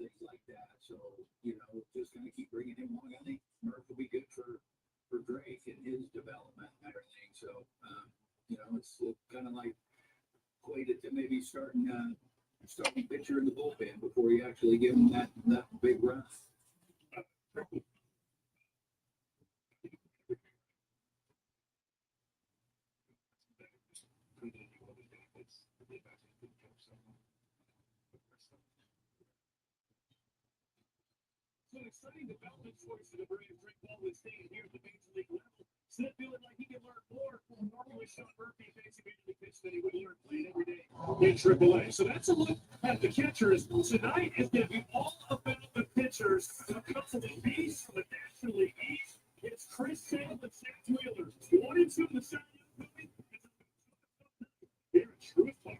things like that. So, just going to keep bringing him along. I think Murph will be good for Drake and his development and everything. So, it's kind of like equated to maybe starting pitcher in the bullpen before you actually give him that big run. Some exciting developments for the Braves. Drake Baldwin staying here at the major league level. Still feeling like he can learn more. Normally, Sean Murphy basically the pitch that he would learn playing every day in AAA. So that's a look at the catchers. Tonight is going to be all about the pitchers. A couple of beasts from the National League East. It's Chris Sale and Zach Wheeler. 1-2 in the Cy Young here at Truist Park.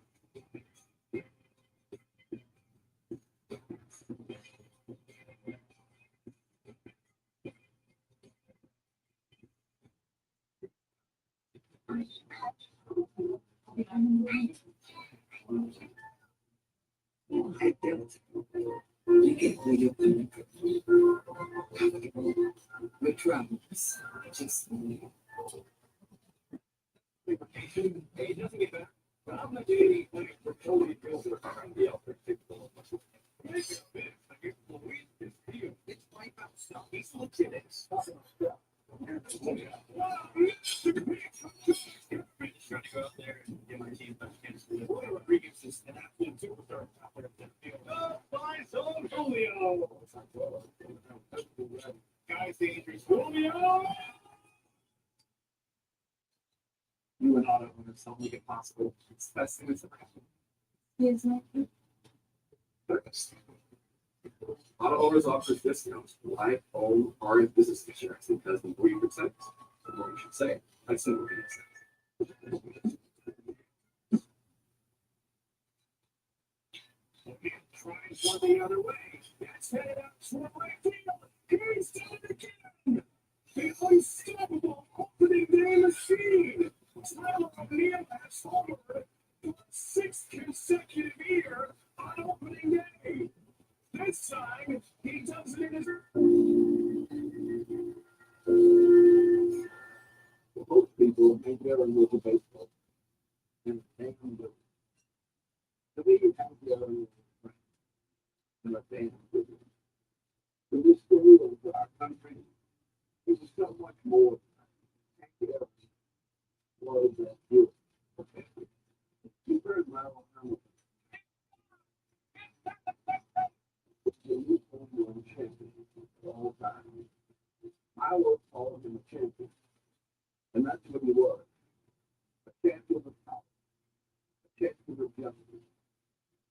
With troubles. Just Hey, nothing get better. I'm not getting any money for Cody Builder. The unpredictable. It's my house. It's legit. Trying to go out there and get my team back against the Rodriguez is an absolute superstar out there in the field. By Zone Julio. Guys, dangerous. Julio. you and auto owners don't make it possible. It's the best thing that's ever happened. Yes, ma'am. Auto owners offers discounts for life, home, car, and business insurance because the more you protect, the more you should save. That's simple. Tries one the other way. That's headed out to right field. He's done it again. The unstoppable opening day machine. Tyler O'Neill has homered for the 6th consecutive year on opening day. This time, he does it in his. Most people think they're in local baseball. And they can do it. The way you have the other and a fan with it. For this school and for our country, this is so much more. Was that you? You heard my own comment. Champion all the time. I was called him a champion. And that's what he was. A champion of power. A champion of justice.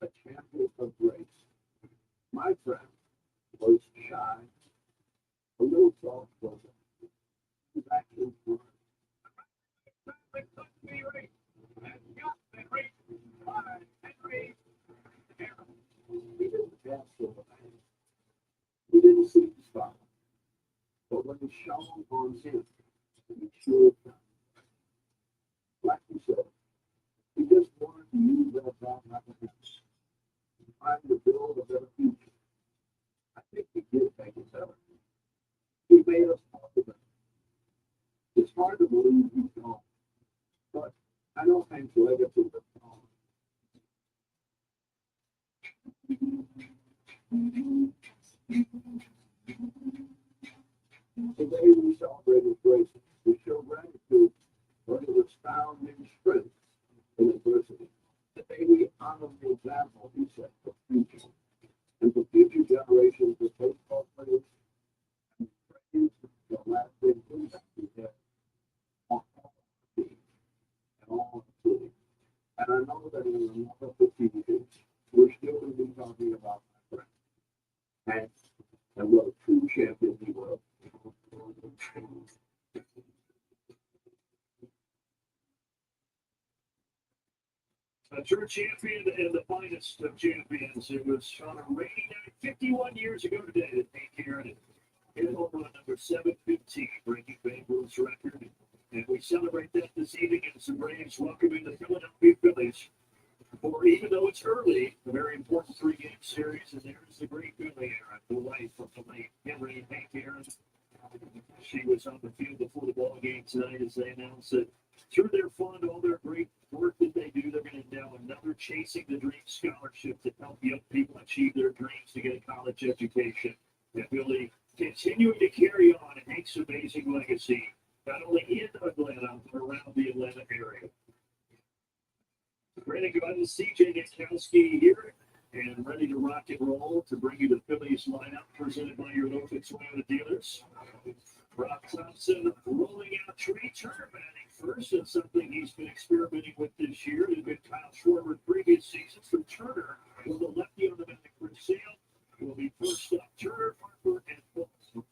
A champion of grace. My friend was shy, a little soft-spoken. His actions were he didn't ask for the man. He didn't see the spot. But when it shone on him, he sure found. Like you said, he just wanted to use that bad recognition. Trying to build a better future. I think he did make it better. He made us talk about it. It's hard to believe he's gone. But I don't think legacy is gone. Today we celebrate his grace. We show gratitude for his astounding strength in adversity. Today we honor the example he set for future and for future generations of baseball players and praise the lasting impact he had on all the teams and all the city. And I know that in another 50 years, we're still going to be talking about my friend Hank and what a true champion he was. A true champion and the finest of champions. It was on a rainy night 51 years ago today that Hank Aaron hit home run number 715, breaking Babe Ruth's record. And we celebrate that this evening as the Braves welcoming the Philadelphia Phillies Or even though it's early, a very important three-game series, and there's the great Philly era, the wife of the late Henry Hank Aaron. She was on the field before the ball game tonight as they announced that through their fund, all their great work that they do, they're going to endow another Chasing the Dream scholarship to help young people achieve their dreams to get a college education. And Philly continuing to carry on and Hank's amazing legacy, not only in Atlanta, but around the Atlanta area. Ready to go to CJ Nitkowski here and ready to rock and roll to bring you the Phillies lineup presented by your local Toyota dealers. Rob Thompson rolling out Trey Turner batting first. That's something he's been experimenting with this year. It had been Kyle Schwarber in previous seasons. For Turner, with the lefty on the mound for Sale, will be first up. Turner, Harper, and Fulton.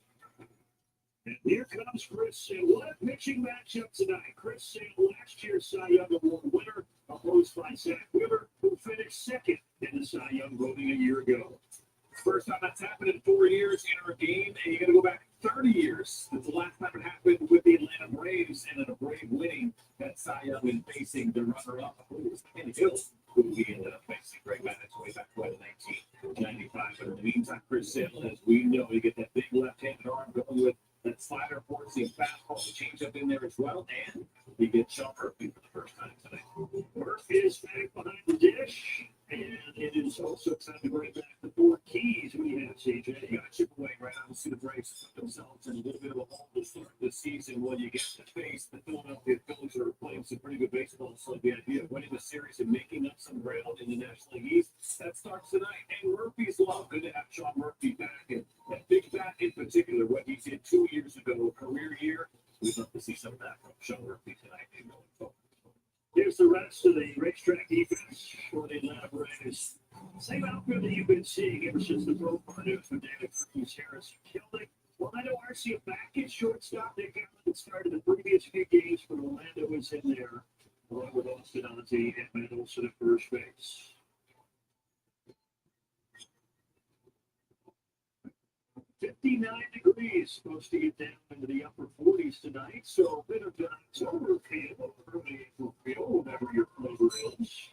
And here comes Chris Sale. What a pitching matchup tonight. Chris Sale, last year's Cy Young Award winner, opposed by Zach Wheeler, who finished second in the Cy Young voting a year ago. First time that's happened in 4 years in our game, and you got to go back 30 years. That's the last time it happened with the Atlanta Braves, and then a Brave winning that Cy Young and facing the runner-up, who was Kenny Hill, who we ended up facing Greg Maddux way back in 1995. But in the meantime, Chris Sale, as we know, you get that big left-handed arm going with that slider, forcing fastball, the changeup in there as well, and he gets Sean Murphy for the first time tonight. Murphy is back behind the dish, and it is also time to bring back the 4 keys we have, CJ. You got to chip away right on to the Braves put themselves in a little bit of a hole to start this season when you get to face the Philadelphia Phillies are playing some pretty good baseball. So the idea of winning the series and making up some ground in the National League East, that starts tonight. And Murphy's love. Good to have Sean Murphy back. And that big bat in particular, what he did 2 years ago, a career year, we'd love to see some of that from Sean Murphy tonight and going forward. Here's the rest of the racetrack defense for the Atlanta Braves. Same outfit that you've been seeing ever since the profile news with David Cruz, Harris, Kildick. Orlando Arcia back at shortstop. They got that started the previous few games, but Orlando was in there along with Austin Ante and Matt Olson at first base. $59 degrees, supposed to get down into the upper 40s tonight, so a bit of an October feel, early April feel, whatever your flavor is.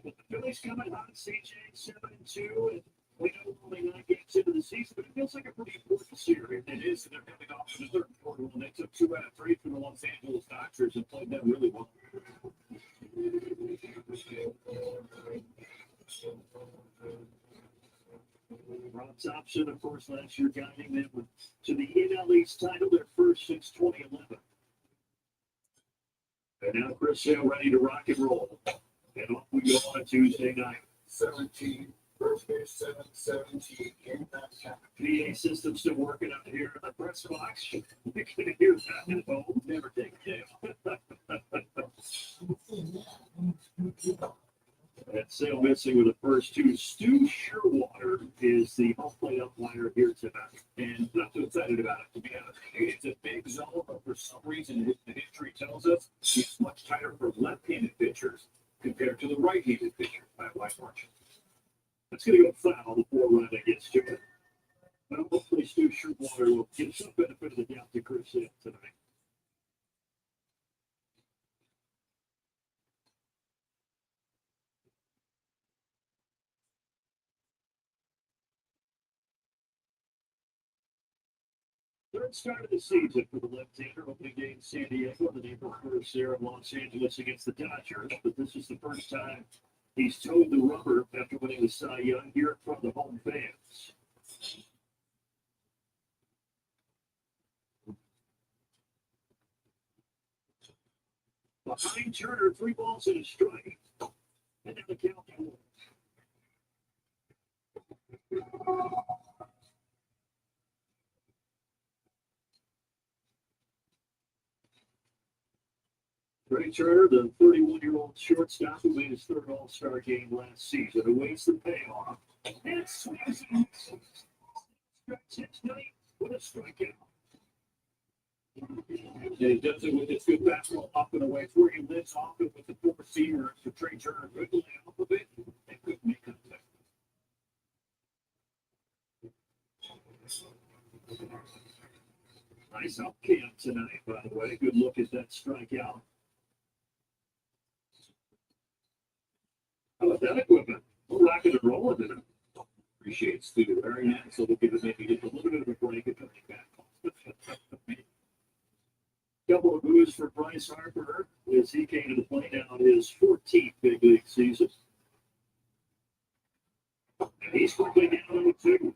But the Phillies coming hot, CJ 7-2, and we know only 9 games into the season, but it feels like a pretty important series. It is, and they're coming off in the third quarter when they took 2 out of 3 from the Los Angeles Dodgers and played them really well. Rob Thompson, of course, last year guiding them to the NL East title, their first since 2011. And now Chris Sale ready to rock and roll. And off we go on a Tuesday night. 17, first base 7-17 in that count. PA system still working up here in the press box. You can hear that at home. Never take a day off. That Sale missing with the first 2. Stu Sherwater is the home plate umpire here tonight. And not too excited about it, to be honest. It's a big zone, but for some reason, the history tells us it's much tighter for left-handed pitchers compared to the right-handed pitcher by a wide margin. That's going to go foul before Ryan gets to it. But hopefully Stu Sherwater will get some benefit of the doubt to Chris Sale tonight. Third start of the season for the left-hander, opening day in San Diego, the April 1st there in Los Angeles against the Dodgers. But this is the first time he's toed the rubber after winning the Cy Young here in front of the home fans. Behind Turner, 3 balls and a strike. And then the count to 1. Trey Turner, the 31-year-old shortstop who made his 3rd All-Star game last season, awaits the payoff. And it swings and stretches tonight with a strikeout. And he does it with his good fastball up and away. It's where he lives off it with the 4 receiver for Trey Turner. Good lay off of it and couldn't make contact. Nice up camp tonight, by the way. Good look at that strikeout. that equipment. We're rocking and rolling today. Appreciate Stu. Very nice. So we'll give it maybe just a little bit of a break and coming back. Couple of boos for Bryce Harper as he came to the plate now in his 14th big league season. And he's quickly down 0-2.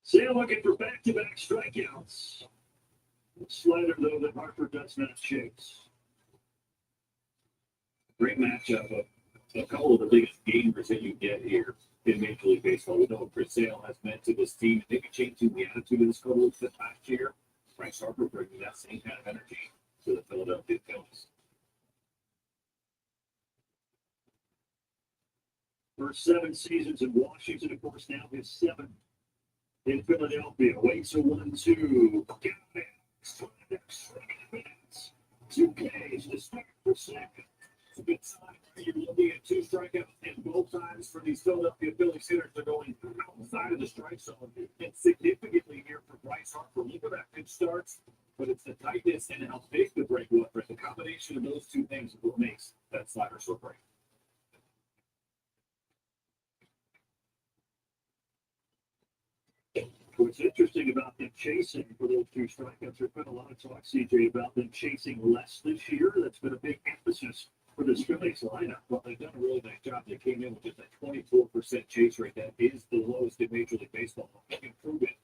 Sale looking for back-to-back strikeouts. Slider, though, that Harper does not chase. Great matchup of a couple of the biggest gamers that you get here in Major League Baseball. We know what Chris Sale has meant to this team. Maybe changing the attitude of this couple of last year. Bryce Harper bringing that same kind of energy to the Philadelphia Phillies. First 7 seasons in Washington, of course, now his 7th in Philadelphia. Waits a 1-2. Got it. Minutes. 2 Ks to start for second. It's a good sign. You're looking at 2 strikeouts, and both times for these Philadelphia Phillies hitters, they're going outside of the strike zone. And significantly here for Bryce Harper. Look at that good starts, but it's the tightness and how big the break was. But the combination of those 2 things is what makes that slider so great. What's interesting about them chasing for those 2 strikeouts, there's been a lot of talk, CJ, about them chasing less this year. That's been a big emphasis for this Phillies lineup. Well, they've done a really nice job. They came in with just a 24% chase rate. That is the lowest in Major League Baseball. Improvement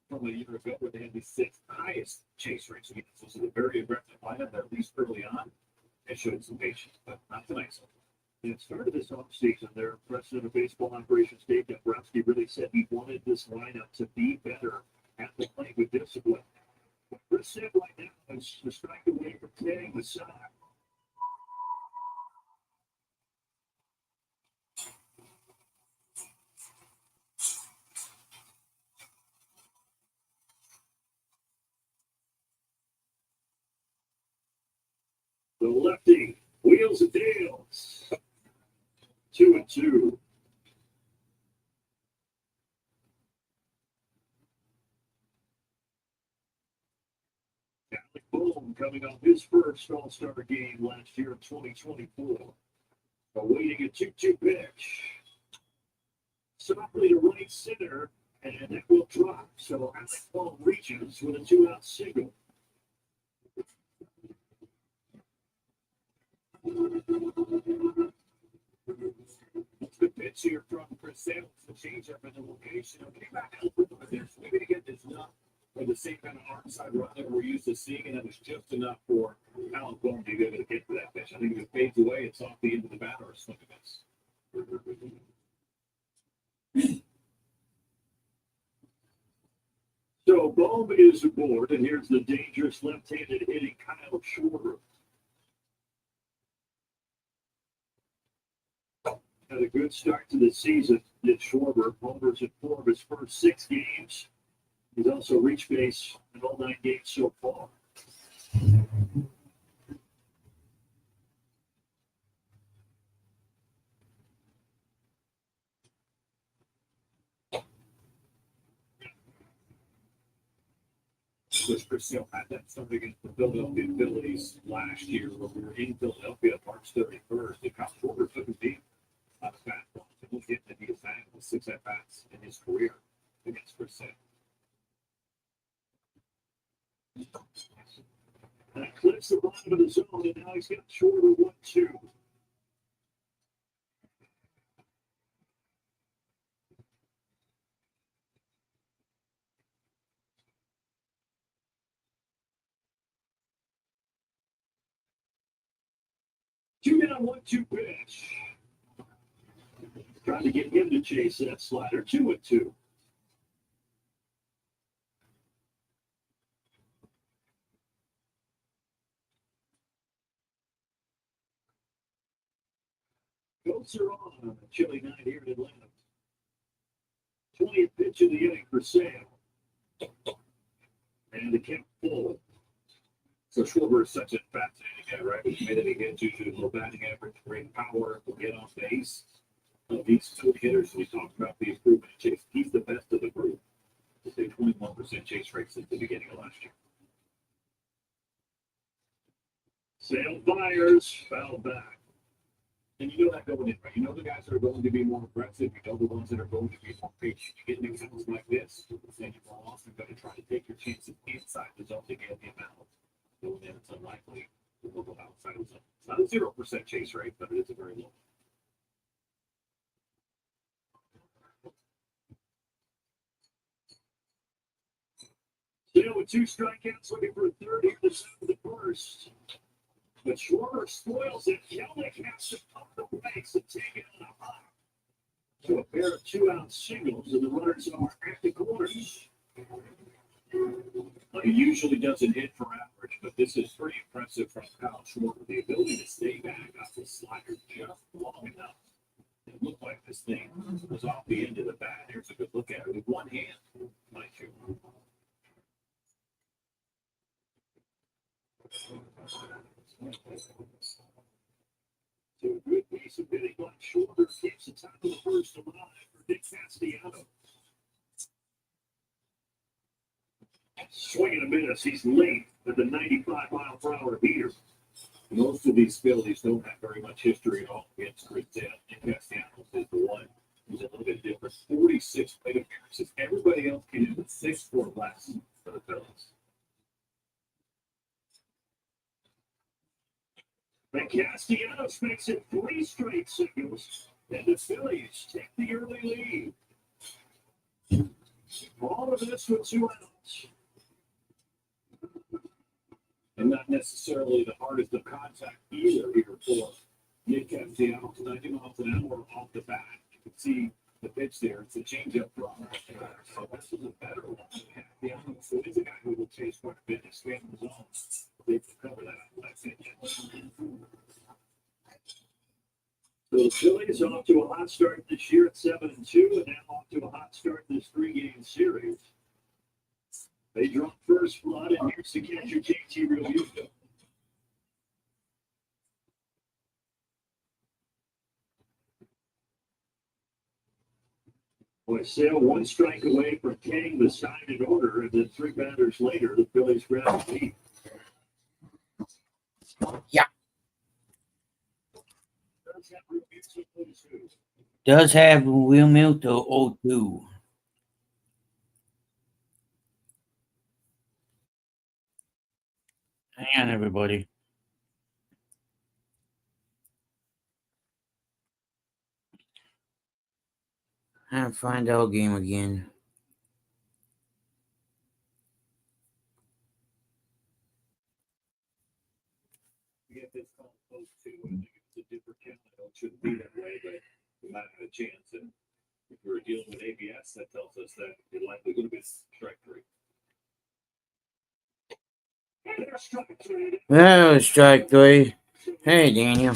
from a year ago where they had the 6th highest chase rate. So this is a very aggressive lineup that at least early on, they showed some patience, but not tonight. So. It started this offseason. Their president of baseball operations, Dave Dombrowski, really said he wanted this lineup to be better at the plate with discipline. What Chris said right now is the strike away from getting the side. The lefty wheels and deals. 2-2. Alec Bohm coming off his first All-Star game last year in 2024. Awaiting a 2-2 pitch. Softly to right center, and that will drop. So Alec Bohm reaches with a 2-out single. The pitch here from Chris Sale. It's a change up in the location. Getting back out with this. Maybe to get this enough for the same kind of arm side run that we're used to seeing, and that was just enough for Alec Bohm to be able to get to that pitch. I think if it fades away, it's off the end of the bat or a swing and miss. So Bohm is aboard, and here's the dangerous left-handed hitting Kyle Schwarber. Had a good start to the season, did Schwarber. Homers in 4 of his first 6 games. He's also reached base in all 9 games so far. Which Chris Sale had that start against the Philadelphia Phillies last year when we were in Philadelphia March 31st. And Kyle Schwarber took his beat on a fastball. So he'll get to be a fan with 6 at-bats in his career against Chris Sale. That clips the bottom of the zone, and now he's got Schwarber 1-2. Two down, 1-2 pitch. Trying to get him to chase that slider. 2-2. Goats are on a chilly night here in Atlanta. 20th pitch of the inning for Sale. And the count full. So Schwarber is such a fascinating guy, right? The way that he gets you to low batting average, great power, will get on base. Of these two hitters, we talked about the improvement in chase. He's the best of the group. It's a 21% chase rate since the beginning of last year. Sale fires, foul back. And you know that going in, right? You know the guys that are going to be more aggressive. You know the ones that are going to be more patient. You get new counts like this, then you're also going to try to take your chances inside the zone to get the amount. So then it's unlikely to go outside the zone. It's not a 0% chase rate, but it is a very low. Sale with 2 strikeouts, looking for a third here to set the first. But Schwarber spoils it. Yelich has to pump the brakes and take it on a hop. So a pair of 2-out singles, and the runners are at the corners. He usually doesn't hit for average, but this is pretty impressive from Kyle Schwarber. The ability to stay back off the slider just long enough. It looked like this thing was off the end of the bat. Here's a good look at it with one hand, mind you. So a good piece of hitting by Schwarber keeps the top of the first alive for Nick Castellanos. Swinging a miss. He's late with the 95-mile-per-hour beater. Most of these Phillies don't have very much history at all against Chris Nick Castellanos is the one who's a little bit different. 46 plate appearances. Everybody else came in with 6 or less for the Phillies. And Castellanos makes it 3 straight singles, and the Phillies take the early lead. All of this with 2 outs. And not necessarily the hardest of contact either here for Nick Castellanos. 90 miles an hour off the bat. You can see the pitch there. It's a changeup from. So this is a better one. Castellanos, so he's a guy who will chase quite a bit and expand the zone. They can cover that out. That's it. So the Phillies off to a hot start this year at 7-2, and now off to a hot start in this 3-game series. They draw first blood, and here's the catcher, JT Realmuto. Boy, Sale 1 strike away from getting the sign in order, and then 3 batters later, the Phillies grab the lead. Yeah. Does have Realmuto 02. Hang on, everybody. I have to find our game again. If it's called close to, I think it's a different count. It shouldn't be that way, but we might have a chance. And if we're dealing with ABS, that tells us that it's likely going to be strike 3. Oh, strike 3. Hey, Daniel.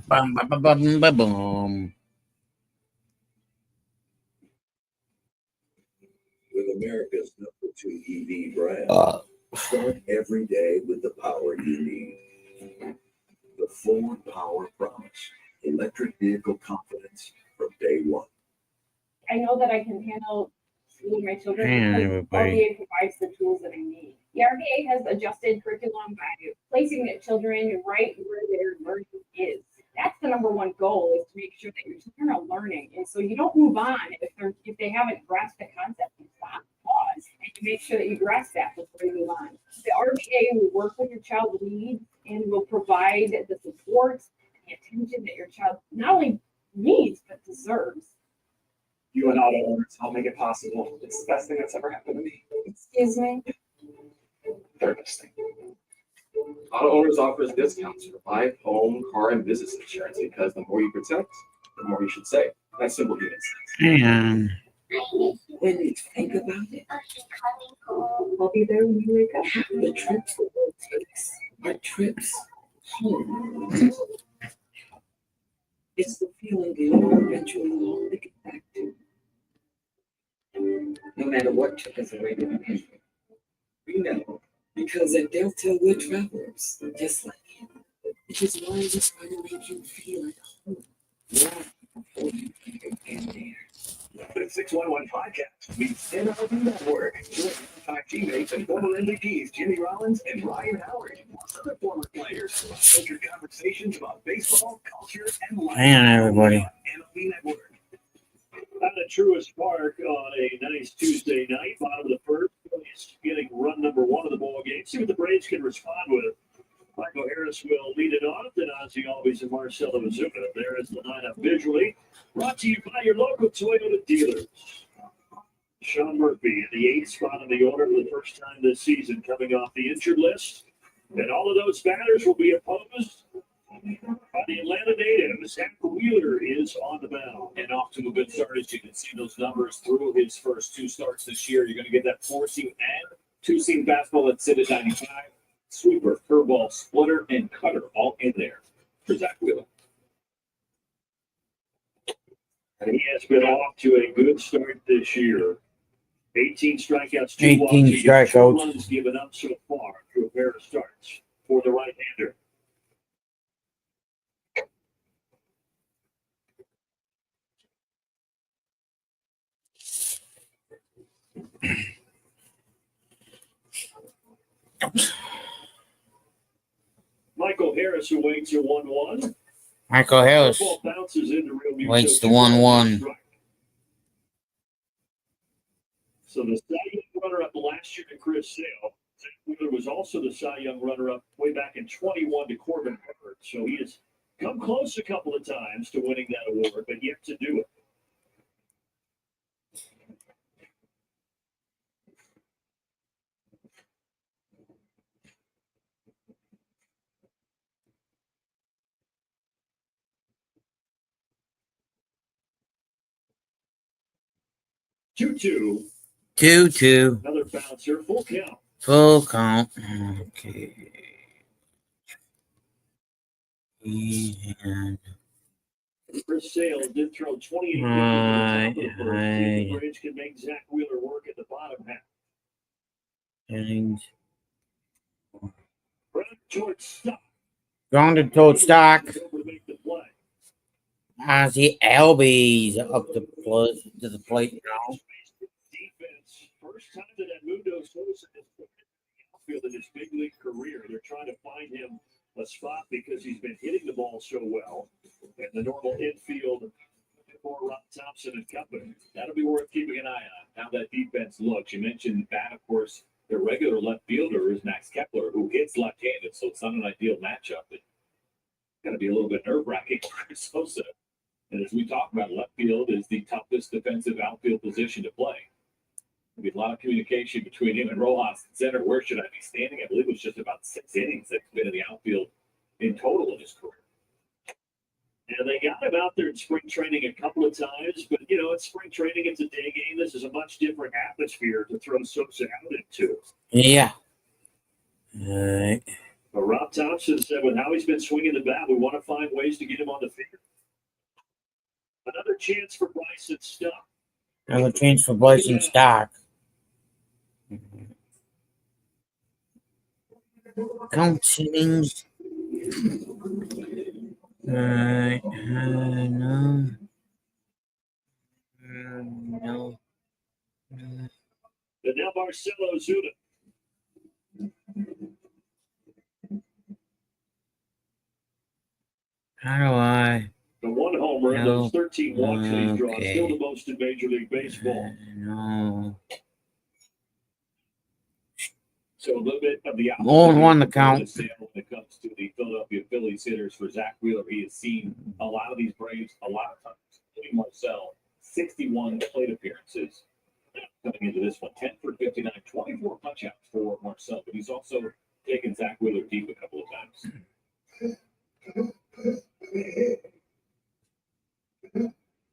Bum, bum, bum, bum, bum, bum. With America's number 2 EV brand, start every day with the power you need. The Ford Power Promise. Electric vehicle confidence from day one. I know that I can handle schooling my children Hang on, because everybody. RBA provides the tools that I need. The RBA has adjusted curriculum by placing the children right where their learning is. That's the number one goal, is to make sure that your children are learning. And so you don't move on if they haven't grasped the concept. You stop, pause, and you make sure that you grasp that before you move on. The RBA will work with your child's needs and will provide the support and the attention that your child not only needs, but deserves. You and auto owners help make it possible. It's the best thing that's ever happened to me. Excuse me? Third best thing. Auto owners offers discounts for life, home, car, and business insurance because the more you protect, the more you should save. That's simple human sense. Hang on. When you think about it, I'll be there when you wake up. the trips the world takes are trips home. It's the feeling that you eventually long to get back to. No matter what took us away from it. We know, because at Delta we're travelers, just like Because why is this trying to make you feel at home? Before you even get there. The 611 podcast meets MLB Network. Join five teammates and former MVPs Jimmy Rollins and Ryan Howard, plus other former players. Filtered conversations about baseball, culture, and life. Hang on, everybody. MLB Network. Out at Truist Park on a nice Tuesday night, bottom of the first, Phillies getting run number one of the ball game. See what the Braves can respond with. Michael Harris will lead it off, then Ozzie Albies and Marcelo Ozuna. There is the lineup visually. Brought to you by your local Toyota dealers. Sean Murphy in the 8th spot in the order for the first time this season, coming off the injured list. And all of those batters will be opposed by the Atlanta native. Zach Wheeler is on the mound. And off to a good start, as you can see those numbers through his first 2 starts this year. You're going to get that 4-seam and 2-seam fastball that's sit at 95. Sweeper, curveball, splitter, and cutter all in there for Zach Wheeler. And he has been off to a good start this year. 18 strikeouts, 2 walks. 18 strikeouts. 2 runs given up so far through a pair of starts for the right-hander. Michael Harris, who waits a 1-1. Michael Harris Ball bounces into real music. waits the 1-1. So the Cy Young runner-up last year to Chris Sale. Zach Wheeler was also the Cy Young runner-up way back in 21 to Corbin Herbert. So he has come close a couple of times to winning that award, but yet to do it. Two. 2-2. Another bouncer, full count. Full count. Okay. And Chris Sale did throw 28 Right, pitches at the top of the first. See if the Braves can make Zach Wheeler work at the bottom half. innings. George Stock. Grounded toward stock. Over to make the play. Ozzie Albies up to the plate now. Defense. First time that Edmundo Sosa has put in the outfield in his big league career. They're trying to find him a spot because he's been hitting the ball so well. And the normal infield for Rob Thompson and company. That'll be worth keeping an eye on, how that defense looks. You mentioned that, of course, their regular left fielder is Max Kepler, who hits left-handed, so it's not an ideal matchup. It's going to be a little bit nerve-wracking for Sosa. And as we talk about, left field is the toughest defensive outfield position to play. There'll be a lot of communication between him and Rojas at center. Where should I be standing? I believe it was just about 6 innings that he's been in the outfield in total in his career. And they got him out there in spring training a couple of times, but it's spring training, it's a day game. This is a much different atmosphere to throw Sosa out into. Yeah. All right. But Rob Thompson said with how he's been swinging the bat, we want to find ways to get him on the field. Another chance for Bryson Stock. Another chance for Bryson Stock. Count innings. No. No. And now Marcelo Ozuna. How do I? The 1 home run, those 13 walks that he's drawn, Okay. still the most in Major League Baseball. No. So a little bit of the 0-1 the count. When it comes to the Philadelphia Phillies hitters for Zach Wheeler, he has seen a lot of these Braves a lot of times, including Marcel, 61 plate appearances coming into this one. 10 for 59, 24 punch-outs for Marcel, but he's also taken Zach Wheeler deep a couple of times.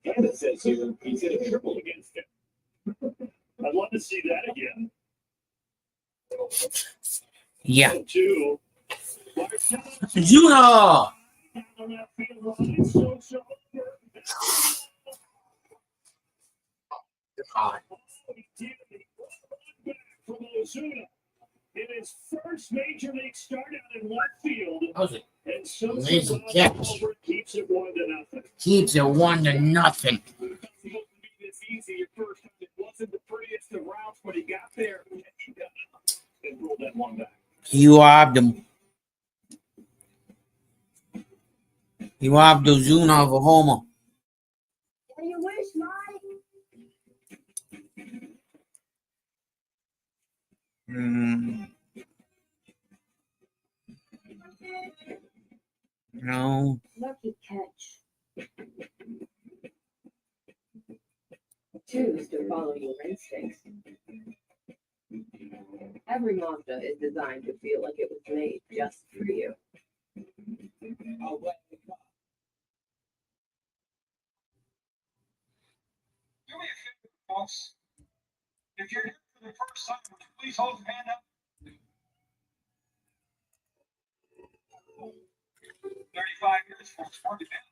And it says here he's hit a triple against him. I'd love to see that again. Yeah. 2. Juno. From Ozuna in his first major league start out in left field. How's it? And Sosa Lazy flies catch. over, keeps it 1-0. Keeps it 1-0. It's easy at first. It wasn't the prettiest of routes, but he got there and he got it and rolled that one back. He robbed him. He robbed Ozuna of a homer. You wish, Mike. No. Lucky catch. Choose to follow your instincts. Every Mazda is designed to feel like it was made just for you. Do me a favor, folks. If you're here for the first time, would you please hold your hand up? 35 years for a sporting event.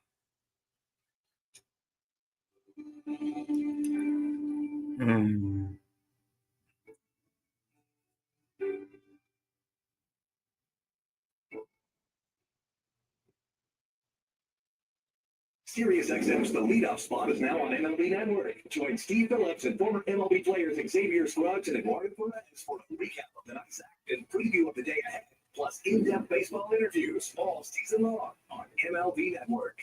SiriusXM's The Leadoff Spot is now on MLB Network. Join Steve Phillips and former MLB players Xavier Scruggs and Eduardo Perez for a recap of the night's act and preview of the day ahead, plus in-depth baseball interviews all season long on MLB Network.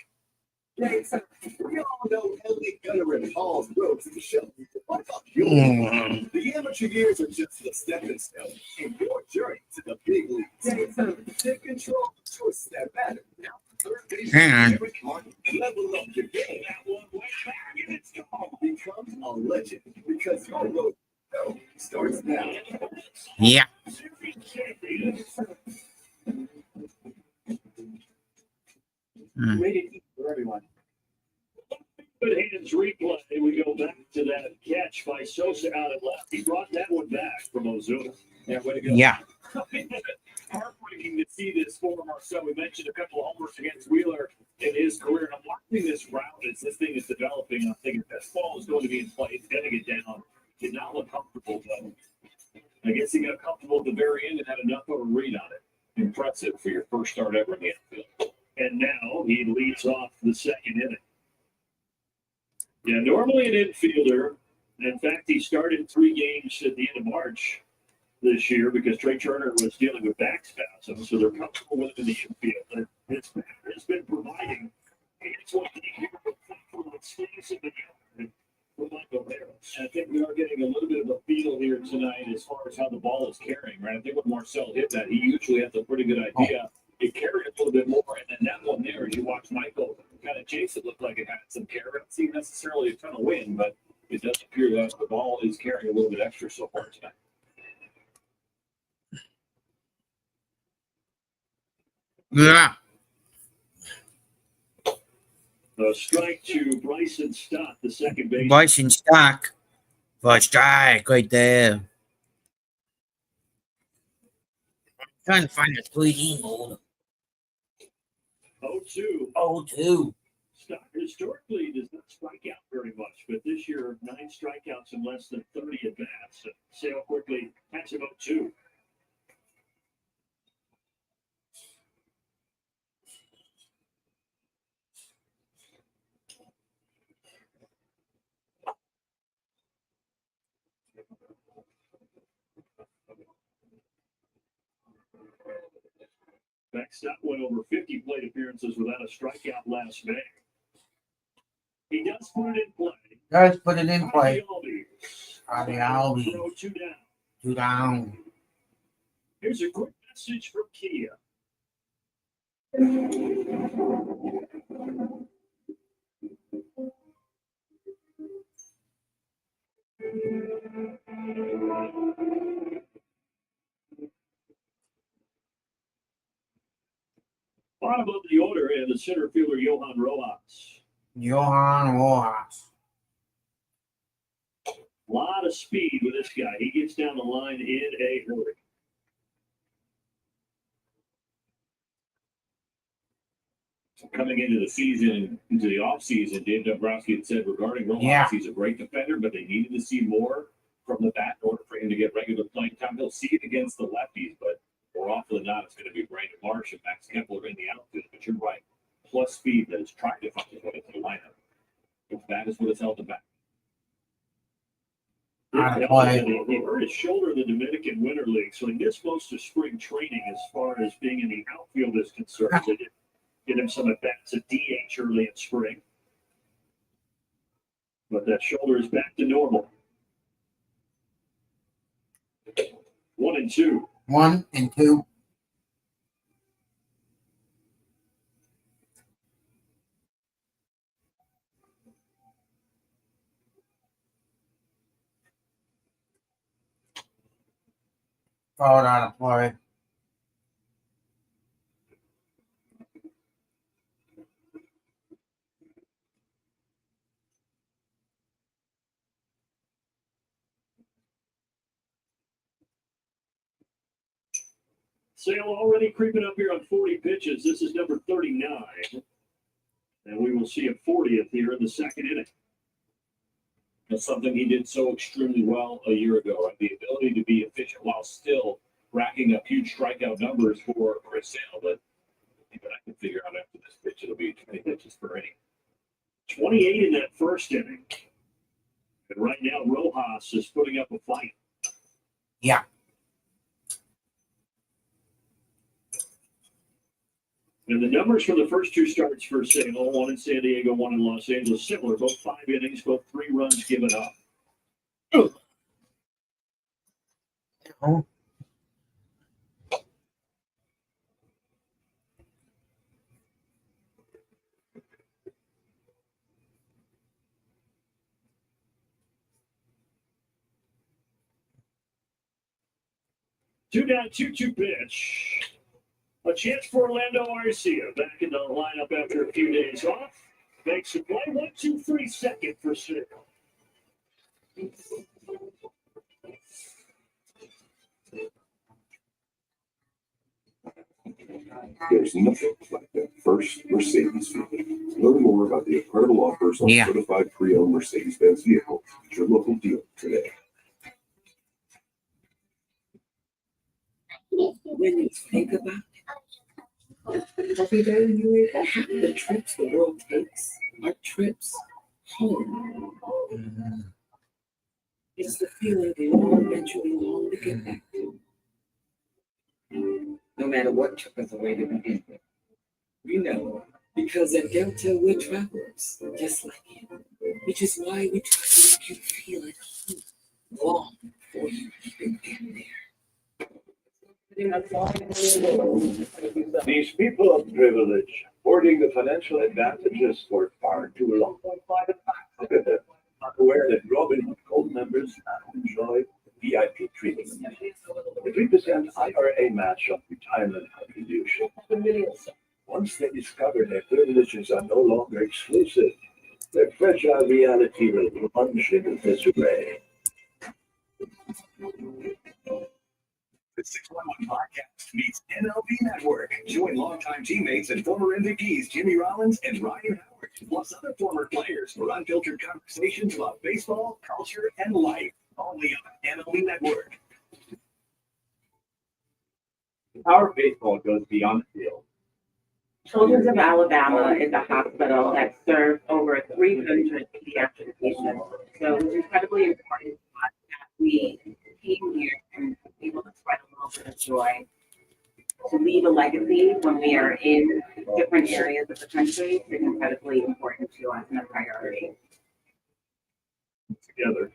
Thanks. We all know Ellie Gunner and Paul's ropes in the show. What about yours? The amateur years are just a stepping stone in your journey to the big leagues. Take control to a step better. Now, third base, Eric Martin, level up your game. That one way back and it's gone. Become a legend because your road starts now. Yeah. Made it easy for everyone. Good hands replay. We go back to that catch by Sosa out at left. He brought that one back from Ozuna. Yeah, way to go. Yeah. Heartbreaking to see this for Marcel. We mentioned a couple of homers against Wheeler in his career, and I'm watching this route as this thing is developing. I'm thinking this ball is going to be in play. It's going to get down. Did not look comfortable, though. I guess he got comfortable at the very end and had enough of a read on it. Impressive for your first start ever in the infield. And now he leads off the second inning. Yeah, normally an infielder. In fact, he started 3 games at the end of March this year because Trey Turner was dealing with back spasms, so they're comfortable with him in the infield. His batter has been providing. It's what he I think we are getting a little bit of a feel here tonight as far as how the ball is carrying, right? I think when Marcel hit that, he usually has a pretty good idea. It carried a little bit more, and then that one there, you watch Michael kind of chase it, looked like it had some carry. I don't see necessarily a ton of wind, but it does appear that the ball is carrying a little bit extra so far tonight. Yeah. A strike to Bryson Stott, the second base. Bryson Stock. For a strike right there. I'm trying to find the 3D mode. 0-2. 0-2. Stott historically does not strike out very much, but this year, 9 strikeouts in less than 30 at bats. Sale quickly has him 0-2. Stott went over 50 plate appearances without a strikeout last May. He does put it in play. Does put it in play. Throw 2 down. 2 down. Here's a quick message from Kia. Bottom of the order and the center fielder, Johan Rojas. Johan Rojas. A lot of speed with this guy. He gets down the line in a hurry. Coming into the season, into the offseason, Dave Dombrowski had said regarding Rojas, he's a great defender, but they needed to see more from the bat in order for him to get regular playing time. He'll see it against the lefties, but More often than not, it's going to be Brandon Marsh and Max Kepler in the outfield. But you're right. Plus speed that is trying to find his way into the lineup. If that is what has held him back. He hurt his shoulder in the Dominican Winter League, so he missed most of spring training as far as being in the outfield is concerned. They did get him some at-bats at DH early in spring. But that shoulder is back to normal. 1-2. 1-2. Fouled out of play. Sale already creeping up here on 40 pitches. This is number 39. And we will see a 40th here in the second inning. That's something he did so extremely well a year ago. The ability to be efficient while still racking up huge strikeout numbers for Chris Sale. But even I can figure out after this pitch, it'll be 20 pitches per inning. 28 in that first inning. And right now, Rojas is putting up a fight. Yeah. And the numbers for the first two starts for Sale, one in San Diego, one in Los Angeles, similar. Both 5 innings, both 3 runs given up. Oh. Two down, 2-2 pitch. A chance for Orlando Arcia back in the lineup after a few days off. Makes a play. 1-2-3 second for Sale. There's nothing like that first Mercedes feeling. Learn more about the incredible offers on certified pre-owned Mercedes-Benz vehicles at your local dealer today. When you think about it, every day you wake up, half the trips the world takes are trips home. Mm-hmm. It's the feeling we all eventually long to get back to. No matter what took us away to begin with. We know, because at Delta we're travelers, just like you. Which is why we try to make you feel at home long before you even get there. These people of privilege hoarding the financial advantages for far too long. Not aware that Robin Hood Gold members now enjoy VIP treatment. The 3% IRA match on retirement contribution. Once they discover their privileges are no longer exclusive, their fragile reality will plunge into disarray. The 611 podcast meets MLB Network. Join longtime teammates and former MVPs Jimmy Rollins and Ryan Howard, plus other former players for unfiltered conversations about baseball, culture, and life. Only on MLB Network. Our baseball goes beyond the field. Children's of Alabama is a hospital that serves over 300 pediatric patients. So it's incredibly important to us that we came here and be able to spread a little bit of joy, to leave a legacy when we are in different areas of the country is incredibly important to us and a priority. Together.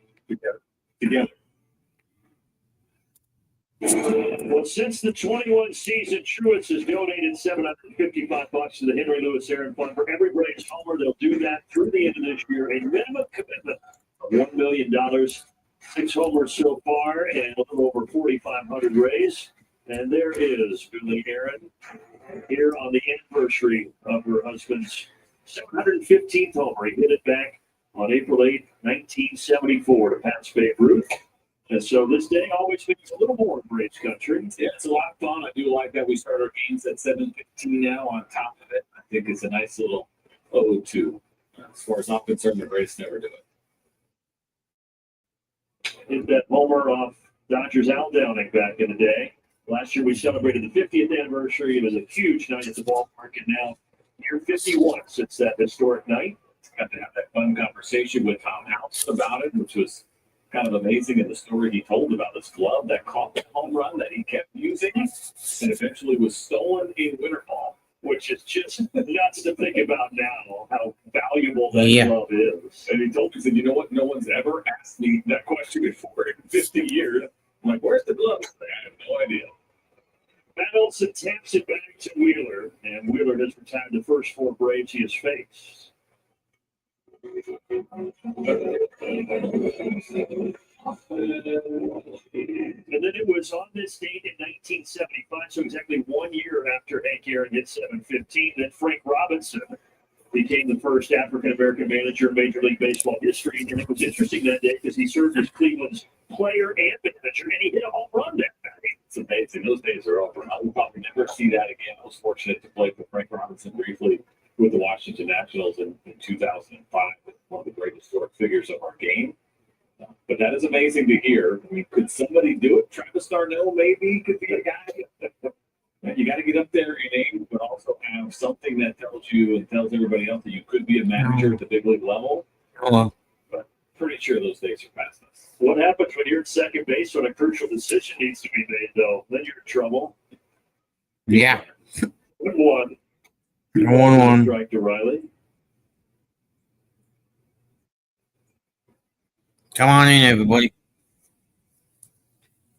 Well, since the 21 season, Truist has donated $755 to the Henry Louis Aaron Fund for every Braves homer. They'll do that through the end of this year. A minimum commitment of $1 million. 6 homers so far and a little over 4,500 raised. And there is Billy Aaron here on the anniversary of her husband's 715th homer. He hit it back on April 8, 1974 to pass Babe Ruth. And so this day always means a little more in Braves country. Yeah, it's a lot of fun. I do like that we start our games at 7:15 now on top of it. I think it's a nice little ode to. As far as I'm concerned, the Braves never do it. Hit that homer off Dodgers Al Downing back in the day. Last year we celebrated the 50th anniversary. It was a huge night at the ballpark, and now year 51 since that historic night. Got to have that fun conversation with Tom House about it, which was kind of amazing. And the story he told about his glove that caught the home run that he kept using and eventually was stolen in winter ball, which is just nuts to think about now, how valuable that glove is. And he told me, he said, you know what? No one's ever asked me that question before in 50 years. I'm like, where's the glove? I have no idea. Matt Olson taps it back to Wheeler, and Wheeler has retired the first 4 Braves he has faced. And then it was on this date in 1975, so exactly 1 year after Hank Aaron hit 715, that Frank Robinson became the first African-American manager in Major League Baseball history. And it was interesting that day because he served as Cleveland's player and manager, and he hit a home run that night. It's amazing. Those days are over. I will probably never see that again. I was fortunate to play for Frank Robinson briefly with the Washington Nationals in 2005. One of the great historic figures of our game. But that is amazing to hear. I mean, could somebody do it? Travis Darnell maybe could be a guy. You got to get up there in age, but also have something that tells you and tells everybody else that you could be a manager at the big league level. Hello. But pretty sure those days are past us. What happens when you're at second base when a crucial decision needs to be made, though? Then you're in trouble. Yeah. 1-1. 1-1. Strike to Riley. Come on in, everybody.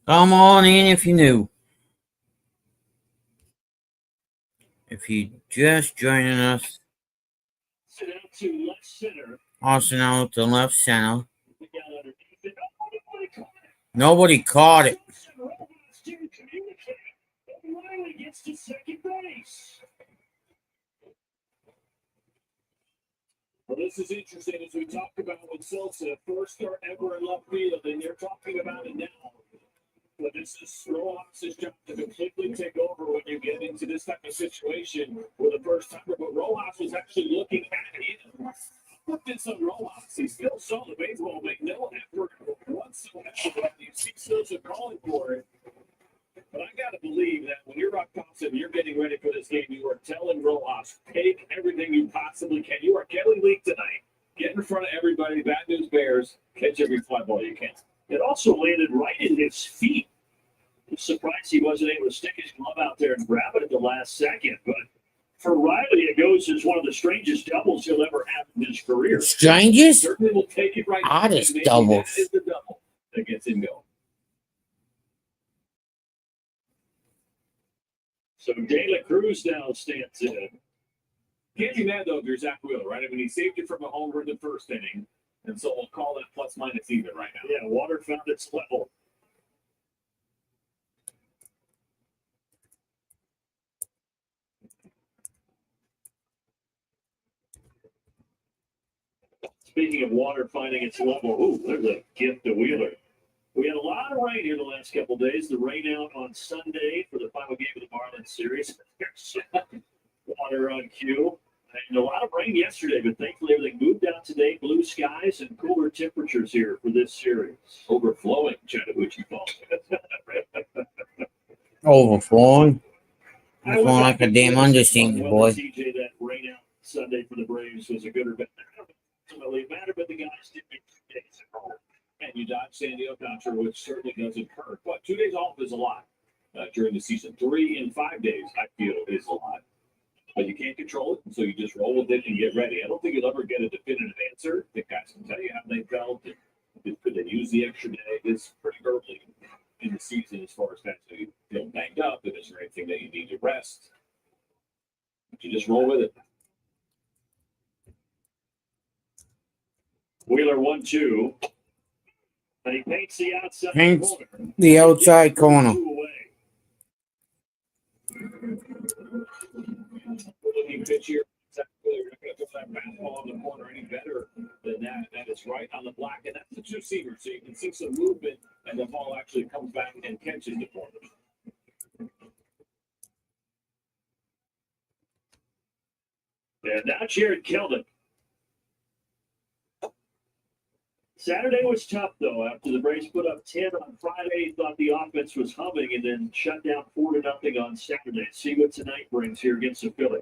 Come on in if you're new. If you're just joining us, Sit out to left center. Austin out to left center. Down underneath it. Oh, Nobody caught it. Riley gets to second base. Well, this is interesting as we talk about when Sosa first start ever in left field, and you're talking about it now. But this is Rojas' job to completely take over when you get into this type of situation with the first timer. But Rojas was actually looking at him. Looked at some Rojas. He still saw the baseball, make no effort whatsoever. You see Sosa calling for it. But I got to believe that when you're Rock Thompson, you're getting ready for this game, you are telling Rojas, take everything you possibly can. You are Kelly League tonight. Get in front of everybody. Bad News Bears. Catch every fly ball you can. It also landed right in his feet. I'm surprised he wasn't able to stick his glove out there and grab it at the last second. But for Riley, it goes as one of the strangest doubles he'll ever have in his career. Strangest? Certainly will take it right now. Oddest Maybe doubles. That is the double that gets him going. So De La Cruz now stands in. Can't be mad though if you're Zach Wheeler, right? I mean, he saved you from a homer in the first inning, and so we'll call that plus minus even right now. Yeah, water found its level. Speaking of water finding its level, ooh, there's a gift to Wheeler. We had a lot of rain here the last couple of days. The rain out on Sunday for the final game of the Marlins series. Water on cue. And a lot of rain yesterday, but thankfully everything moved out today. Blue skies and cooler temperatures here for this series. Overflowing, Chattahoochee Falls. Overflowing. I That's more like a damn understatement, boy. TJ, that rain out Sunday for the Braves was a good or bad. Ultimately, it mattered, but the guys did make 2 days at home. And you dodge Sandy Alcantara, which certainly doesn't hurt. But 2 days off is a lot during the season. 3 and 5 days, I feel, is a lot. But you can't control it, so you just roll with it and get ready. I don't think you'll ever get a definitive answer. The guys can tell you how they felt. And could they use the extra day? It's pretty early in the season as far as that. So you feel banged up, and is there anything that you need to rest? But you just roll with it. Wheeler 1-2. And he paints the outside Paints corner. the outside corner. 2 away. Looking pitch here. You're not going to put that fastball on the corner any better than that. That is right on the block, and that's the two-seamer. So you can see some movement, and the ball actually comes back and catches the corner. And now Jared Kelnick Saturday was tough, though. After the Braves put up 10 on Friday, thought the offense was humming, and then shut down 4-0 on Saturday. See what tonight brings here against the Phillies.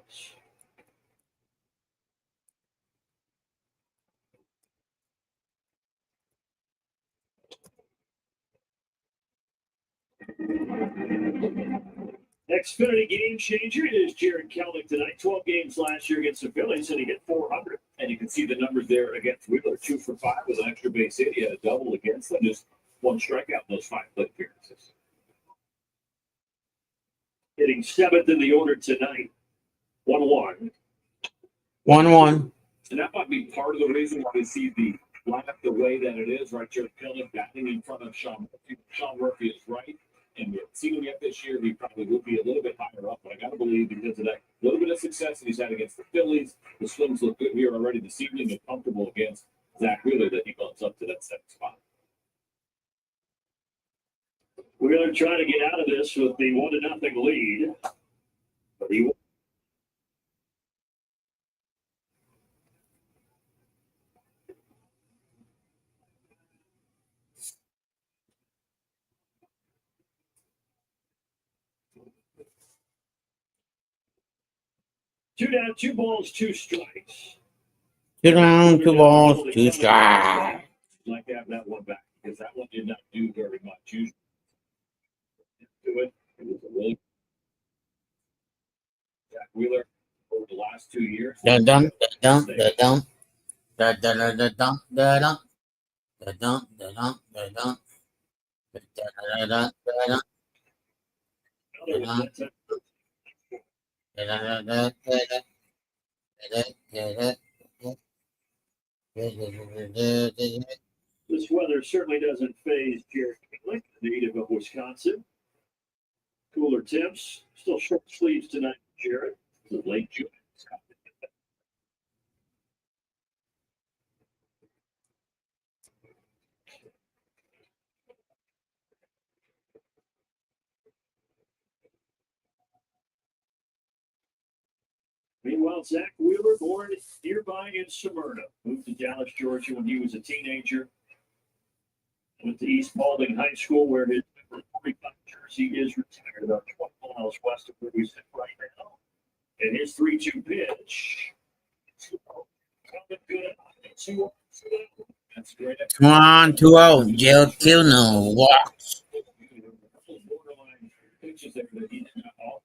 Xfinity game changer is Jared Kelnick tonight. 12 games last year against the Phillies, and he hit 400. And you can see the numbers there against Wheeler. 2 for 5 with an extra base hit. He had a double against them. Just 1 strikeout in those 5 plate appearances. Hitting 7th in the order tonight. 1-1. 1-1. And that might be part of the reason why we see the lineup the way that it is, right? Jared Kelnick batting in front of Sean Murphy. Sean Murphy is right. And we've seen him yet this year. He probably would be a little bit higher up, but I got to believe because of that little bit of success that he's had against the Phillies, the Slims look good here already this evening and comfortable against Zach Wheeler that he bumps up to that 7th spot. Wheeler trying to get out of this with the 1-0 lead. But he 2 down, 2 balls, 2 strikes. 2 down, 2 balls, 2 strikes. Like to have that one back because that one did not do very much. Usually, do it. It was a really Zach Wheeler over the last 2 years. Dun dun dun dun dun dun dun dun dun dun dun dun dun dun dun This weather certainly doesn't faze Jared Kelnick, native of Wisconsin. Cooler temps, still short sleeves tonight, Jared. It's late June. Meanwhile, Zach Wheeler, born nearby in Smyrna, moved to Dallas, Georgia when he was a teenager. Went to East Paulding High School, where his number 45 jersey is retired, about 20 miles west of where we sit right now. And his 3-2 pitch. That's great. Come on, 2-0. Jared Kelnick walks. Borderline pitches there that he did not offer.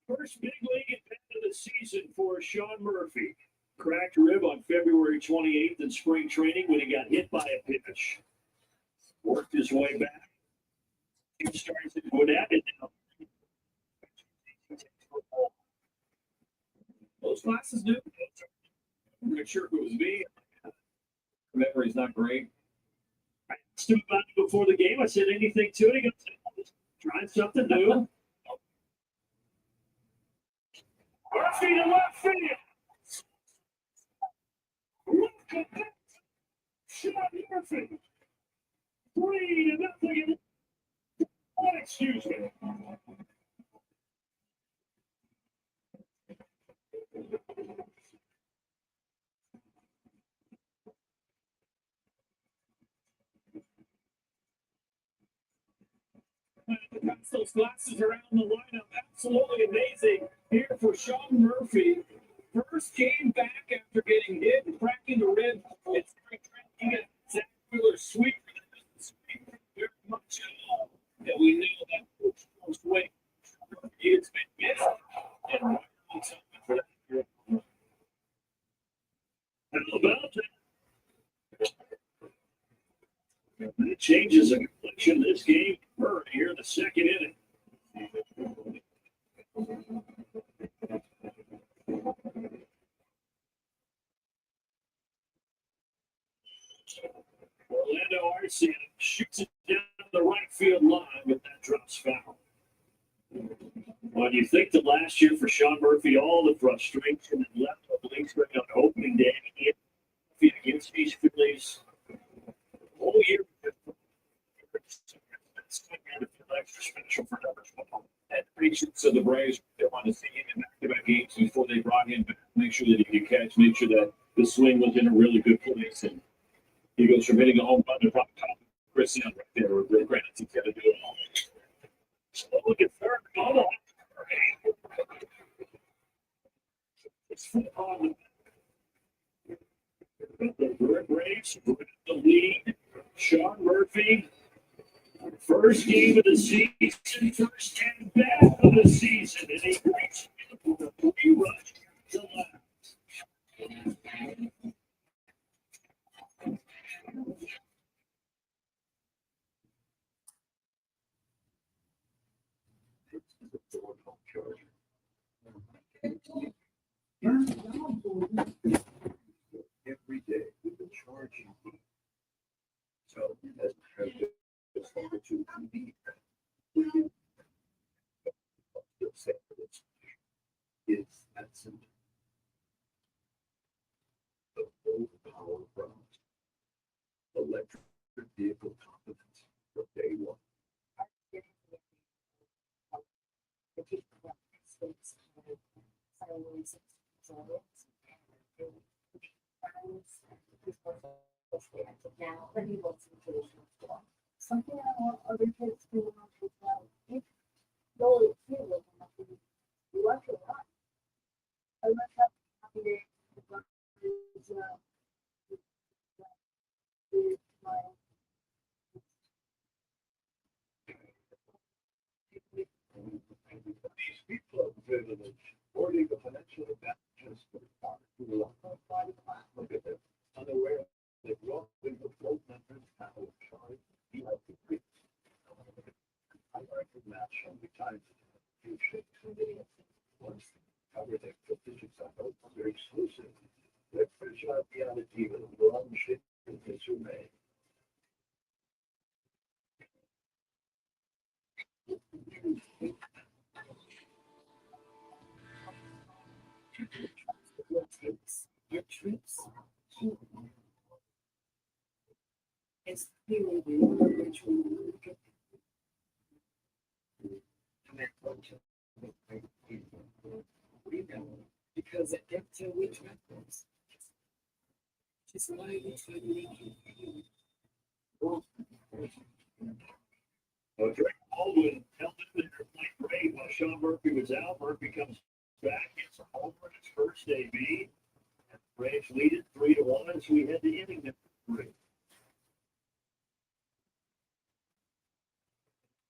First big league event of the season for Sean Murphy. Cracked rib on February 28th in spring training when he got hit by a pitch. Worked his way back. He starts to go at it now. Those classes do. I'm not sure if it was me. Memory's not great. I asked him about it before the game. I said, anything to it? He goes, trying something new. Murphy to left field. Sean Murphy. 3-0. Excuse me. Those glasses around the lineup. Absolutely amazing here for Sean Murphy. First game back after getting hit and cracking the rib. It's trying to get Zach Wheeler sweep. Very much at all. And we know that first way it's been missed. And for that. How about that? It changes the complexion of this game here in the second inning. Orlando Arcia shoots it down the right field line, but that drops foul. Well, you think that last year for Sean Murphy, all the frustration and left on the links on opening day against these Phillies, whole year. Extra special for numbers one. And patience of the Braves, they want to see him in back-to-back games before they brought him back. Make sure that he could catch, make sure that the swing was in a really good place. And he goes from hitting a home run to probably top Chris Young right there. With Granite, he's got to do it all. So look at third. Oh, it's on the Braves with the lead. Sean Murphy, first game of the season, first and back of the season, and he breaks with a 3-run to left. Every day we've been charging people. So as just number two is that simple. The full power from electric vehicle competence from day one. Now, but he wants to do something I want other kids to want as well. If you'll feel it, you like it a lot. I like that happy day. These people are privileged, hoarding the financial advantages for the park who will not find a class. Look at them, unaware they brought in the float members power charge. He has to preach. I like the match so many times. You shake somebody once cover their digits on those they're exclusive. Their fish out reality with a long shit in the survey. Your trips is clearly what you get. And I told you, we know, because at that time we track those. Just why we try to make you feel wrong. Okay. Baldwin held it in there, played great while Sean Murphy was out. Murphy comes back, gets a home run, his first AB. And the Braves lead it 3-1 as we head to inning number 3.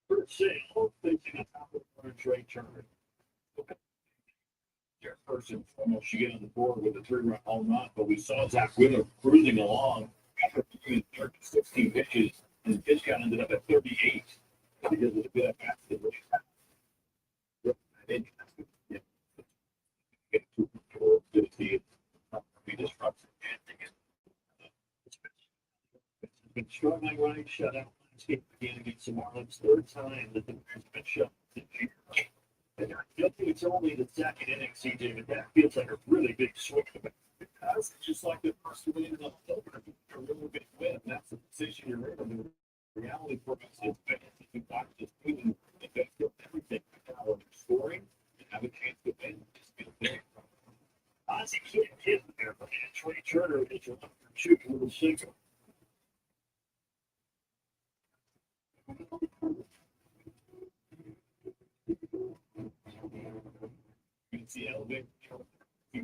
First sale, facing a top of the corner, Trey Turner. First and foremost, you get on the board with a 3-run home run, but we saw Zach Wheeler cruising along after 16 pitches, and his pitch count ended up at 38 because of the good at bats that been struggling running shutout. Landscape began against the Marlins, third time that the Bears have been shut this year. And I think it's only the second inning, CJ, but that feels like a really big swing. Because just like the first win in October, a really big win. That's the position you're in. I mean, the reality for us is that you got this team that they feel everything now scoring and have a chance to win. Just feel big. Ozzie can't hit there, but Trey Turner is a shoot a little single. You can see elevator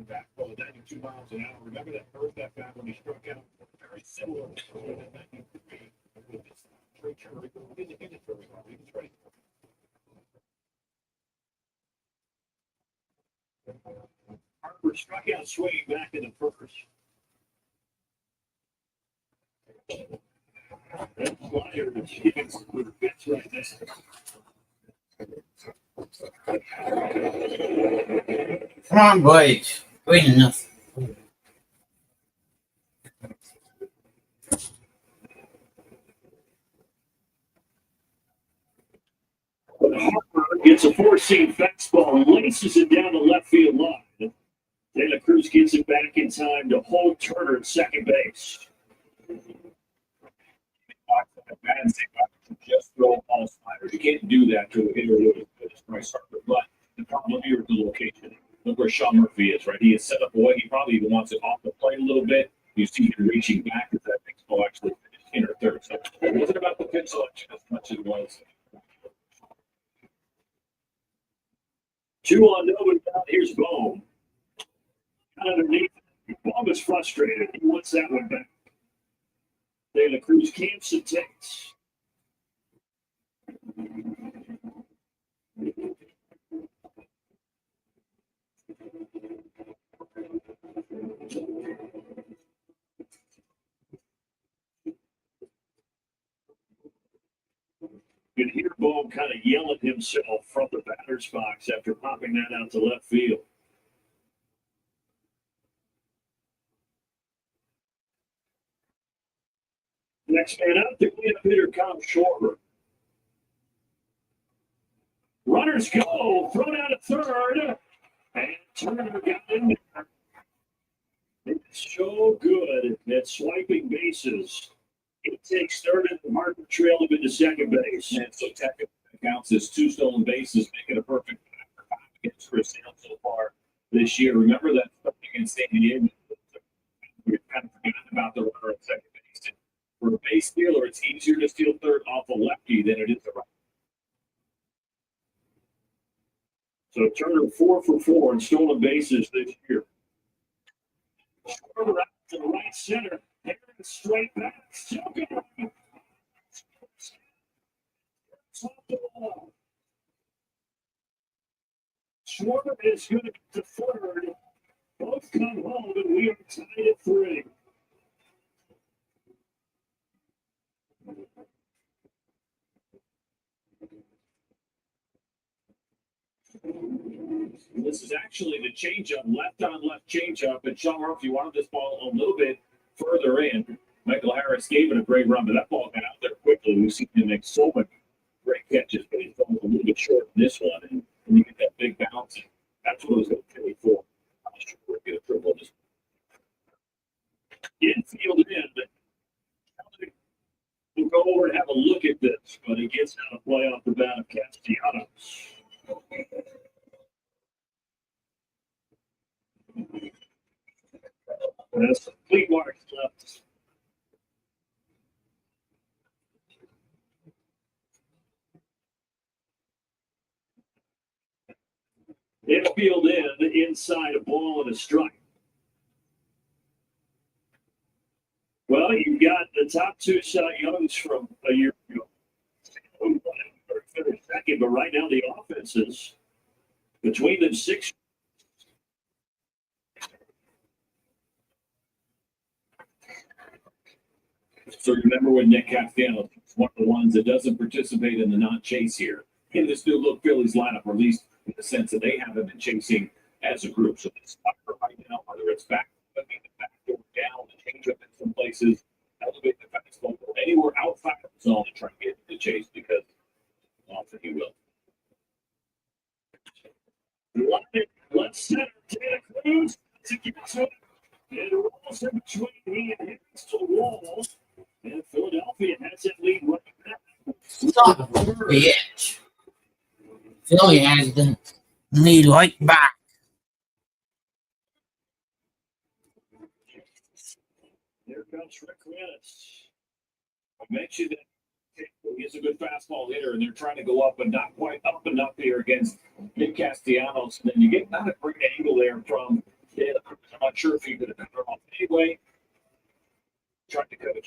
back for 92 miles an hour. Remember that first that guy when he struck out? Very similar to that 93 with this Trey Turner. He didn't hit it very well. He was ready. Harper struck out swinging back in the first. That flyer is hitting with a pitch right there. Come on, boys. Wait enough. Harper gets a 4-seam fastball and laces it down the left field line. De La Cruz gets it back in time to hold Turner at second base. Just throw a ball slider. You can't do that to a hitter as good as Bryce Harper. But the problem here is the location. Look where Sean Murphy is, right? He is set up away. He probably even wants it off the plate a little bit. You see him reaching back as that baseball actually finished in or third. So it wasn't about the pitch selection as much as it was. 2 on, nobody out. Here's Bohm. Underneath, Bob is frustrated. He wants that one back. De La Cruz camps and takes. You can hear Bohm kind of yell at himself from the batter's box after popping that out to left field. Next man up, the cleanup hitter, Kyle Schwarber. Runners go, thrown out at third, and Turner got in there. It's so good at swiping bases. He takes third and the marker trail him into second base. And so technically counts as 2 stolen bases, making a perfect against Chris Sale so far this year. Remember that stuff against San Diego? We've kind of forgotten about the runner at second base. For a base stealer, it's easier to steal third off a lefty than it is a right. So Turner 4 for 4 in stolen bases this year. Schwarber out to the right center. Aaron straight back. Still going. Top the ball. Schwarber is going to get to third. Both come home, and we are tied at 3. This is actually the changeup, left on left changeup, and Sean Murphy wanted this ball a little bit further in. Michael Harris gave it a great run, but that ball got out there quickly. We've seen him make so many great catches, but he's falling a little bit short in this one, and you get that big bounce. And that's what it was going to pay for. I'm sure we're going to triple this. Infield in. We'll go over and have a look at this, but he gets out of play off the bat of Castellanos. That's complete marks left. Infield in, inside a ball and a strike. Well, you've got the top 2 Cy Youngs from a year ago. Second, but right now the offenses between them 6. So remember when Nick Castellanos is one of the ones that doesn't participate in the non-chase here in this new look Phillies lineup, or at least in the sense that they haven't been chasing as a group. So it's right now, whether it's back door down, the changeup in some places, elevate the fastball, anywhere outside of the zone to try and get the chase because often he will. Left center, De La Cruz to get to it. It rolls in between. He hits the wall. And Philadelphia has that lead right back. Son of a bitch. Philly has the lead right back. There comes Rick Rennis. I mentioned that he's a good fastball hitter, and they're trying to go up, but not quite up enough here against Nick Castellanos. And then you get not a great angle there from De La Cruz. I'm not sure if he could have done it off anyway. Tried to cut it.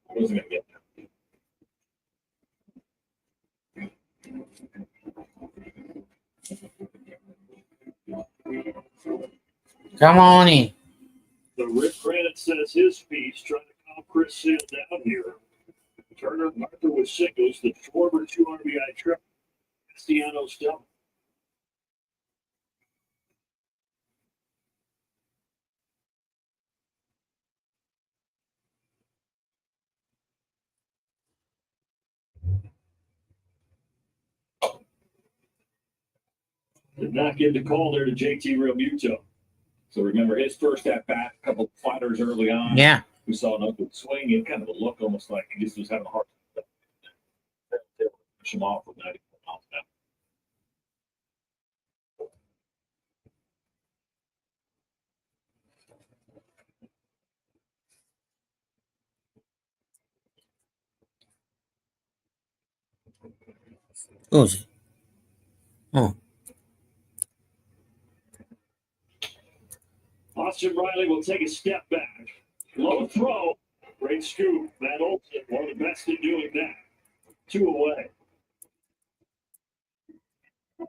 I wasn't going to get there. Come on in. So Rick Granite says his piece, trying to calm Chris Sale down here. Turner Martha with singles, the Schwarber 2 RBI trip. Castellanos double. Did not get the call there to JT Realmuto. So remember his first at bat, a couple of fighters early on. Yeah. We saw an upward swing and kind of a look almost like he just was having a hard time. They push him off with 94 miles an hour. Who's it? Oh, Austin Riley will take a step back. Low throw. Great scoop. Matt Olson, one of the best in doing that. 2 away. Well,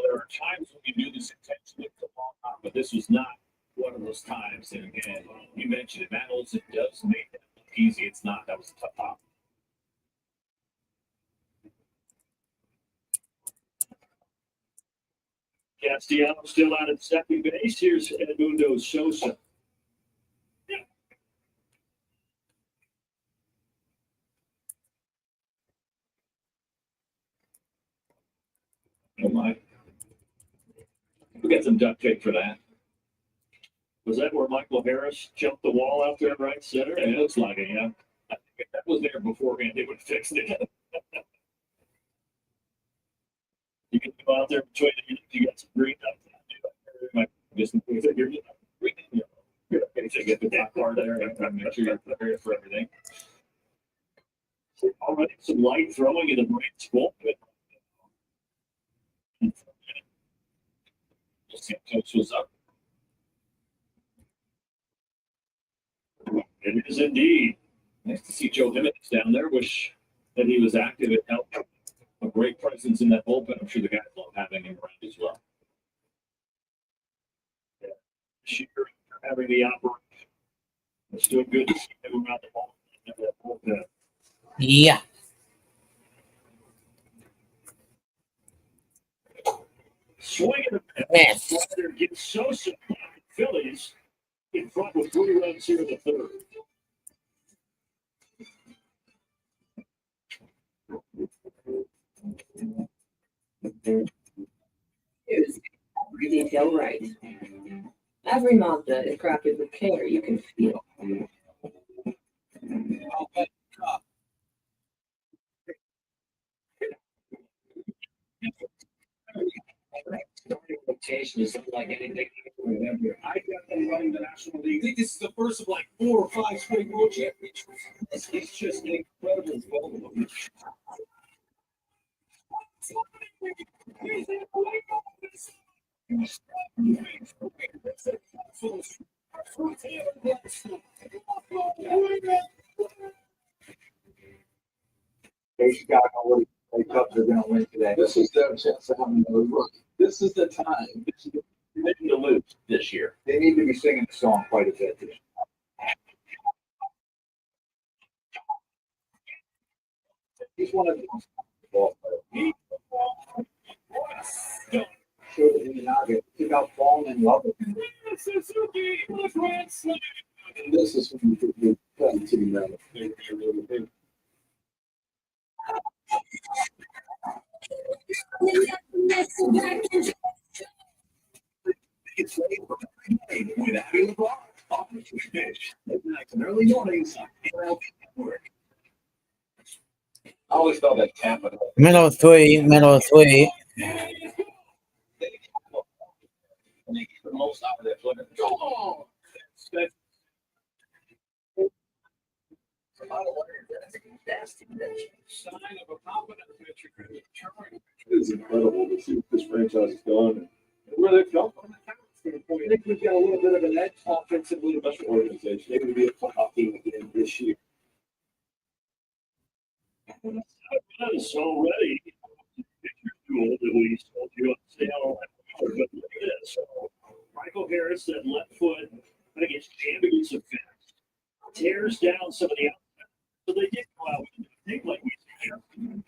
there are times when you do this intentionally for a long time, but this was not one of those times. And again, you mentioned it. Matt Olson does make that look easy. It's not. That was a tough pop. Castellanos still out at second base. Here's Edmundo Sosa. Oh my. We got some duct tape for that. Was that where Michael Harris jumped the wall out there right center? It looks like it, yeah. I think if that was there beforehand, they would have fixed it. You can go out there between you got some green up there. Just you're green. You're okay to get the top part there and make sure you're prepared for everything. Already some light throwing in the Braves bullpen. Santos was up. It is indeed. Nice to see Joe Jimenez down there. Wish that he was active and helped. A great presence in that bullpen. I'm sure the guys love having him around as well. Yeah. Shearer having the operation. It's still good to see him around the ball. yeah. Swing and a Yes. Slider gets Sosa. Phillies in front with 3 runs here in the third. Here's every detail right. Every Mazda is crafted with care you can feel. Rotation is unlike anything you remember. I got them running the National League. I think this is the first of like 4 or 5 straight world championships. It's just an incredible development. Hey, Chicago, what do Cubs are going to win today? This is their chance to have another run. This is the time. They need to lose this year. They need to be singing the song quite a bit this year. He's one of the most ball players. Showed it in the Naga. He got fallen in love with him. And this is when you play team member. It's late with having the ball. Pitch. Midnight and early mornings. MLB Network. I always thought that Tampa. Middle 3, middle 3. They get the most out of their player. Go on. That's a lot of work. That's a fantastic pitch. Sign of a competent pitcher. It is incredible to see what this franchise has done and where they've come from. I think we've got a little bit of an edge offensively, a better organization. They would be a playoff team again this year. Because already, if you're too old, at least, told you to stay out of that. But look at this. So, Michael Harris, that left foot, I think it's jammed against the fence, tears down some of the outside. So they did go out with a tape like we did.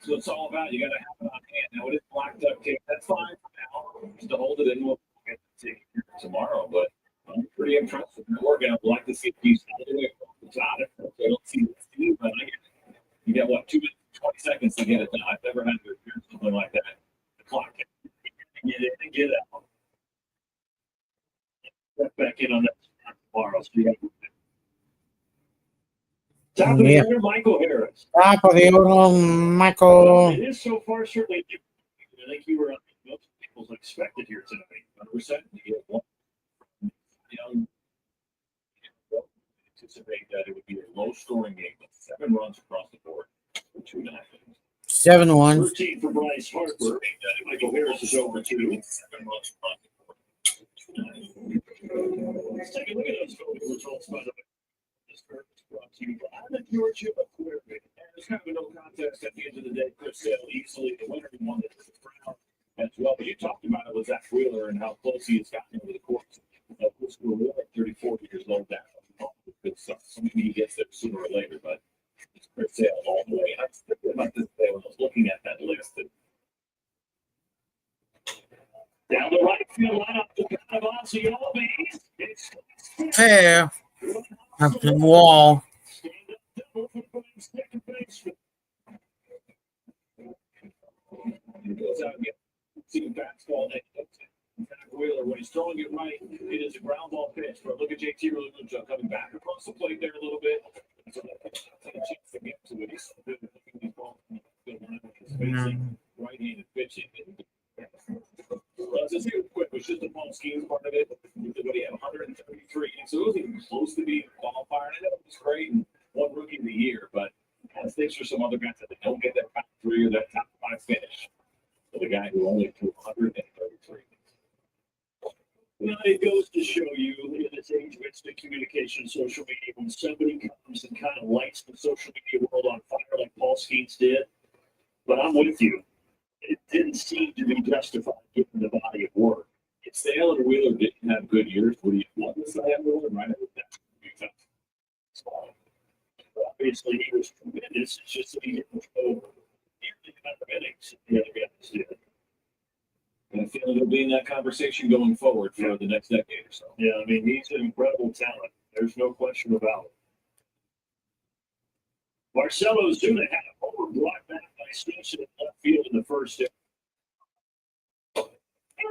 So it's all about you got to have it on hand. Now it is black duct tape. That's fine for now. Just to hold it in. We'll get to take it tomorrow. But I'm pretty impressed with the work. I'd like to see if he's all the way across the top. I don't see this team, but I get it. You got what, 2 minutes, 20 seconds to get it done. I've never had to do something like that. The clock can get in and get out. Step back in on that tomorrow. So you got top of the Yeah. order, Michael Harris. Top of the order, Michael. It is so far certainly different. I think you were most people's expected here tonight. 100%. You get one. Anticipate that it would be a low scoring game, but 7 runs across the board. 2-9. 7-1. 13 for Bryce Harper. Michael Harris is over 2. Let's take a look at those voting results, by the way. This curve is brought to you by the Georgia Aquarium. And there's kind of a no contest at the end of the day. Chris Sale easily the winner. He won the crown as well. But you talked about it with Zach Wheeler and how close he has gotten over the course. Chris Wheeler at 34 years old now. Good stuff. So maybe he gets there sooner or later, but it's Chris Sale all the way. I was thinking about this today when I was looking at that list. Down the right field lineup, the kind of Ozzy Albies. It's Fair. Up the wall. stand up double for playing second baseman. He goes out and gets see the fastball next to Zach Wheeler. When he's throwing it right, it is a ground ball pitch. But look at JT Realmuto coming back across the plate there a little bit. So that's a chance to get to it. He's good at looking these balls. Right-handed pitching. Let's just see quick. It was just a ball scheme part of it. But he had 133. So it wasn't close to being a qualifier. And it was great and one rookie of the year. But as things for some other guys that don't get that top 3 or that top 5 finish. For the guy who only threw 133. Well, it goes to show you in this age of instant communication, social media, when somebody comes and kind of lights the social media world on fire like Paul Skeens did. But I'm with you. It didn't seem to be justified given the body of work. If Sale and Wheeler didn't have good years, would he have won this Wheeler? Right? Obviously, he was tremendous. It's just that he didn't throw nearly the amount of innings the other guys did. And I feel he'll be in that conversation going forward for the next decade or so. Yeah, I mean, he's an incredible talent. There's no question about it. Marcelo Zuna had a homer brought back by Stinson in left field in the first inning.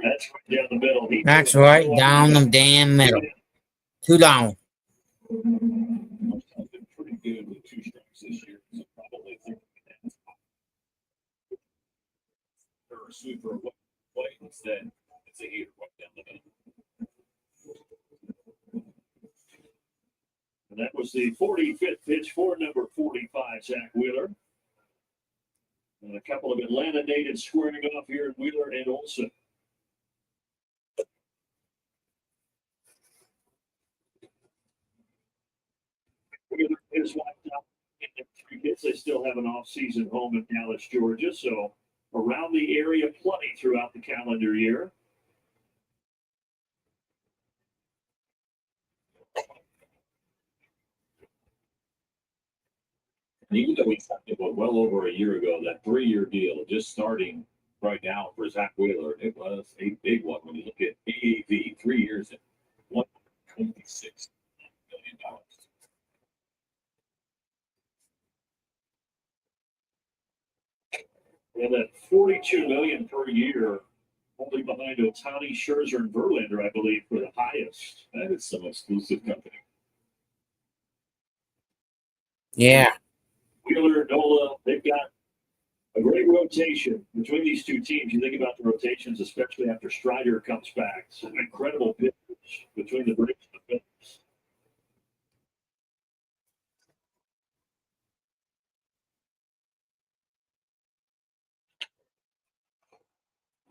That's right down the middle. That's right down the damn middle. 2 down. He's been pretty good with 2 strikes this year. So probably thinking that or a sweeper of play instead. It's a heater right down the middle. And that was the 45th pitch for number 45, Zach Wheeler. And a couple of Atlanta natives squaring off here in Wheeler and Olsen. Wheeler is wiped out in their 3 kids. They still have an off-season home in Dallas, Georgia. So around the area plenty throughout the calendar year. And even though we talked about well over a year ago, that 3-year deal just starting right now for Zach Wheeler, it was a big one when you look at AAV, 3 years at $126 million. And at $42 million per year, only behind Ohtani, Scherzer, and Verlander, I believe, for the highest. That is some exclusive company. Yeah. Wheeler, Nola, they've got a great rotation between these 2 teams. You think about the rotations, especially after Strider comes back. Some incredible pitchers between the Braves and the Phillies.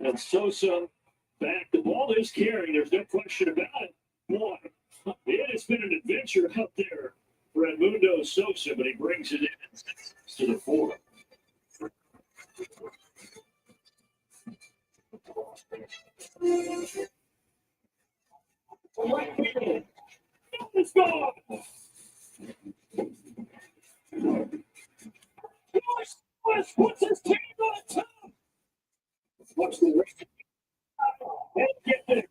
And Sosa back. The ball is carrying. There's no question about it. Boy, it has been an adventure out there for Edmundo Sosa, but he brings it in to the 4. Let's go. What's his team on top? Watch the race. And get there.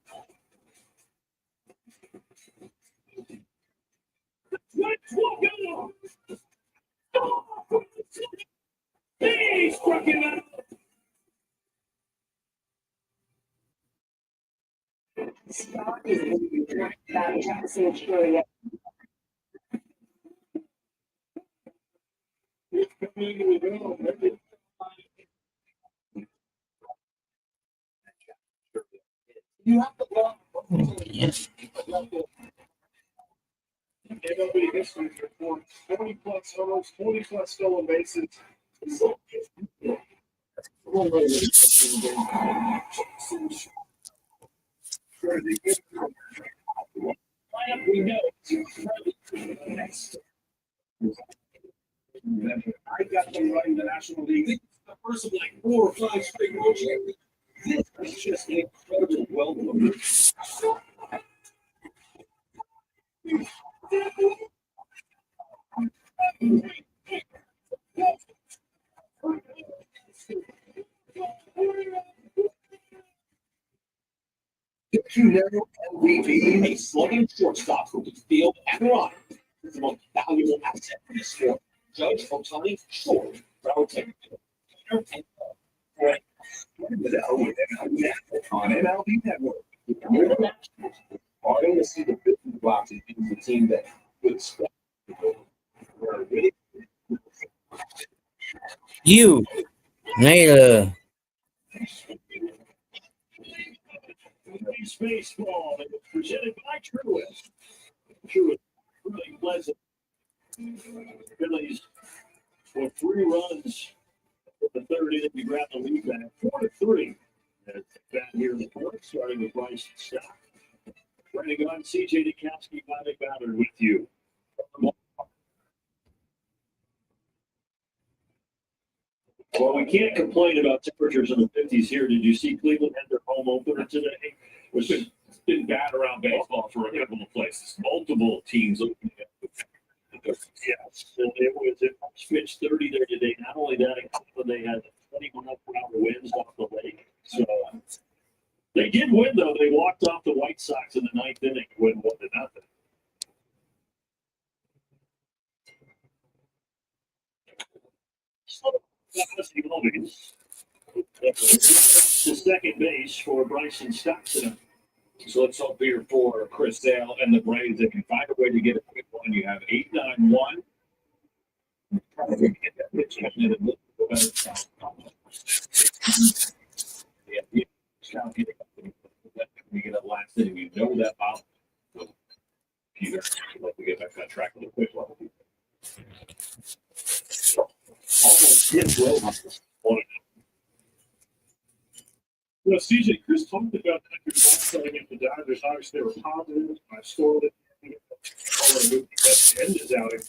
Let's walk it up. He struck him out. Scott is going to be direct about Jackson Curia. You have to block. Yes. MLB history report 40 plus stolen bases We know I got them right in the National League. This is the first of like 4 or 5 straight World Championships. This is just an incredible welcome. Did you know MVP? A slugging shortstop who can field and run is the most valuable asset in the sport. Judge Otani short, relative to On MLB Network. I want to see the business boxes being the team that would step. You later. Baseball that was presented by Truist. Truist really pleasant. Phillies for 3 runs in the 3rd inning. We grabbed the lead back 4-3. Back here in the 4th, starting with Bryce Stock. Ready to go on, CJ Dikowski, Bobby Ballard with you. Well, we can't complain about temperatures in the 50s here. Did you see Cleveland had their home opener today? Which has been bad around baseball for a couple of places. Multiple teams opening up. Yes, and it was pitched 30 there today. Not only that, they had 20 mile-per-hour winds off the lake. So they did win, though. They walked off the White Sox in the 9th inning, win 1-0. To second base for Bryson Stockton. So let's hope here for Chris Sale and the Braves that can find a way to get a quick one. You have 8-9-1. Probably get that pitch in a little bit better. Yeah, we get a last inning. You know that about Peter. Let me get back on track with a quick one. Almost hit well. Well, CJ, Chris talked about that your last time against the Dodgers. Obviously, they were positive. I scored it. The end is outing.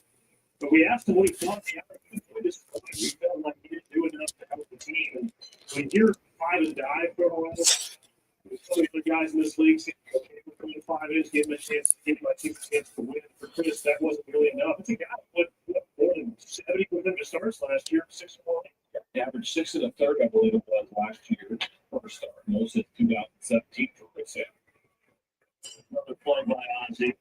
But we asked him what he thought the outing was. We felt like he didn't do enough to help the team. And when you're 5 and dive for a while, some of the guys in this league say, okay, we're going to 5 innings, give him a chance, give my team a chance to win. For Chris, that wasn't really enough. I think I went more than 70 within the starts last year, 6 more. Average 6 1/3, I believe it was last year. First start, most of 2017 for Chris Sale. Another play by Ozzie.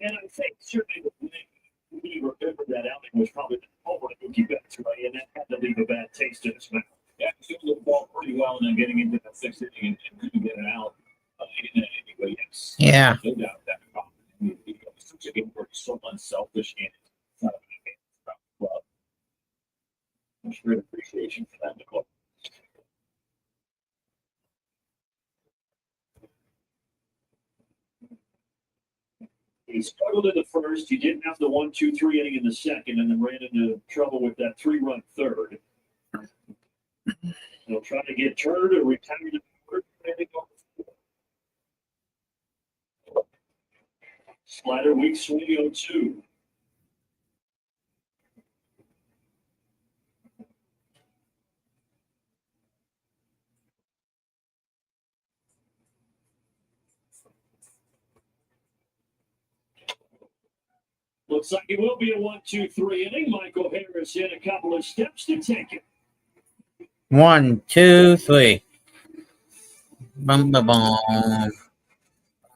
And I think certainly the way we remember that outing was probably the over to Mookie Betts, right? And that had to leave a bad taste in his mouth. Yeah, he was the ball pretty well, and then getting into that 6th inning and couldn't get it out. Anyway, yes. Yeah. No doubt that problem. Such a game where he's so unselfish and it's not about the club. Much great appreciation for that, Nicole. He struggled in the first. He didn't have the 1-2-3 inning in the second, and then ran into trouble with that 3-run third. He'll try to get Turner to retire the third. Slider weak swing 0-2. Looks like it will be a 1-2-3 inning. Michael Harris hit a couple of steps to take it. 1, 2, 3. Bum, bum, bum.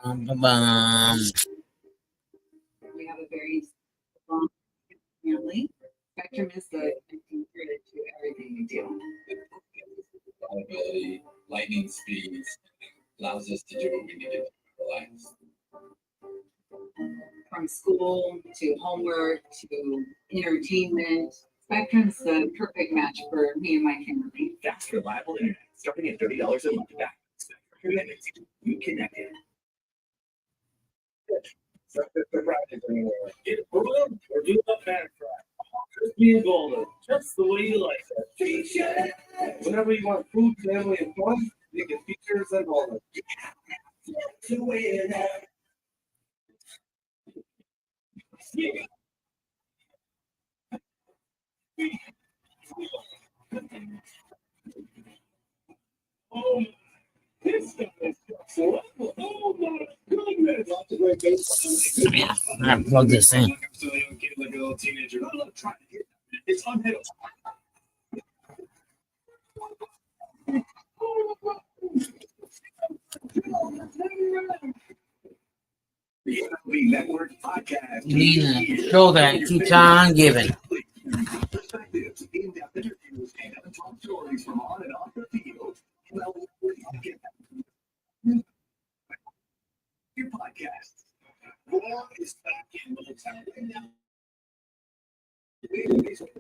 Bum, bum, bum. We have a very strong family. Spectrum is the contributor to everything we do. Reliability, lightning speeds, allows us to do what we need to do in our lives. From school to homework to entertainment, Spectrum's the perfect match for me and my family. Fast, reliable internet, starting at $30 a month back. Spectrum makes you connected. Get a balloon or do a back track. Crispy and golden, just the way you like it. Whenever you want food, family, and fun, you can features and golden. Oh, this guy is so. Oh my goodness! I gotta plug this in. Like I'm still a young kid, like a little teenager. I'm trying to get it. It's unhittable. The MLB Network podcast. You need to show that keeps on giving. Perspectives, in-depth interviews, and top stories from on and off the field. Your podcast. War is back in Philadelphia.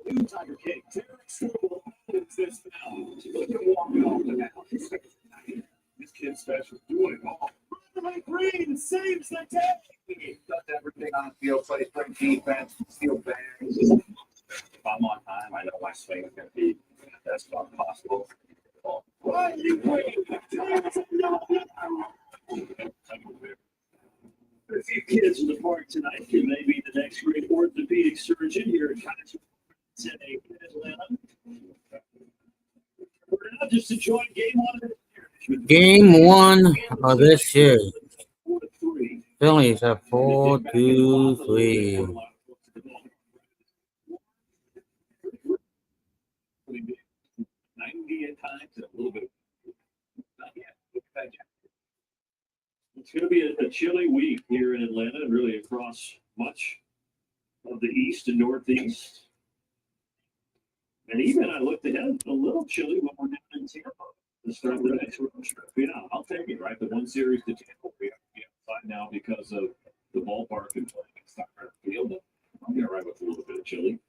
New Tiger King. It's this now. Look at walking off the mound. This kid's special. Doing it all. Right green saves the day. Does everything on the field. Plays great defense. Steal bags. If I'm on time, I know my swing is going to be the best possible. Riley Green. A few kids in the park tonight who may be the next great orthopedic surgeon here at Kaiser in Atlanta. We're now just enjoying game one of this year. Game one of this year. 4-3. Phillies are 4-3. 90 at times, and a little bit. Not yet. It's going to be a chilly week here in Atlanta and really across much of the east and northeast. And even I looked ahead, a little chilly when we're down in Tampa to start the next road trip. You know, I'll take it, right? The one series to Tampa, we have to be outside now because of the ballpark and playing at Stockton Field. But I'll be all right with a little bit of chilly.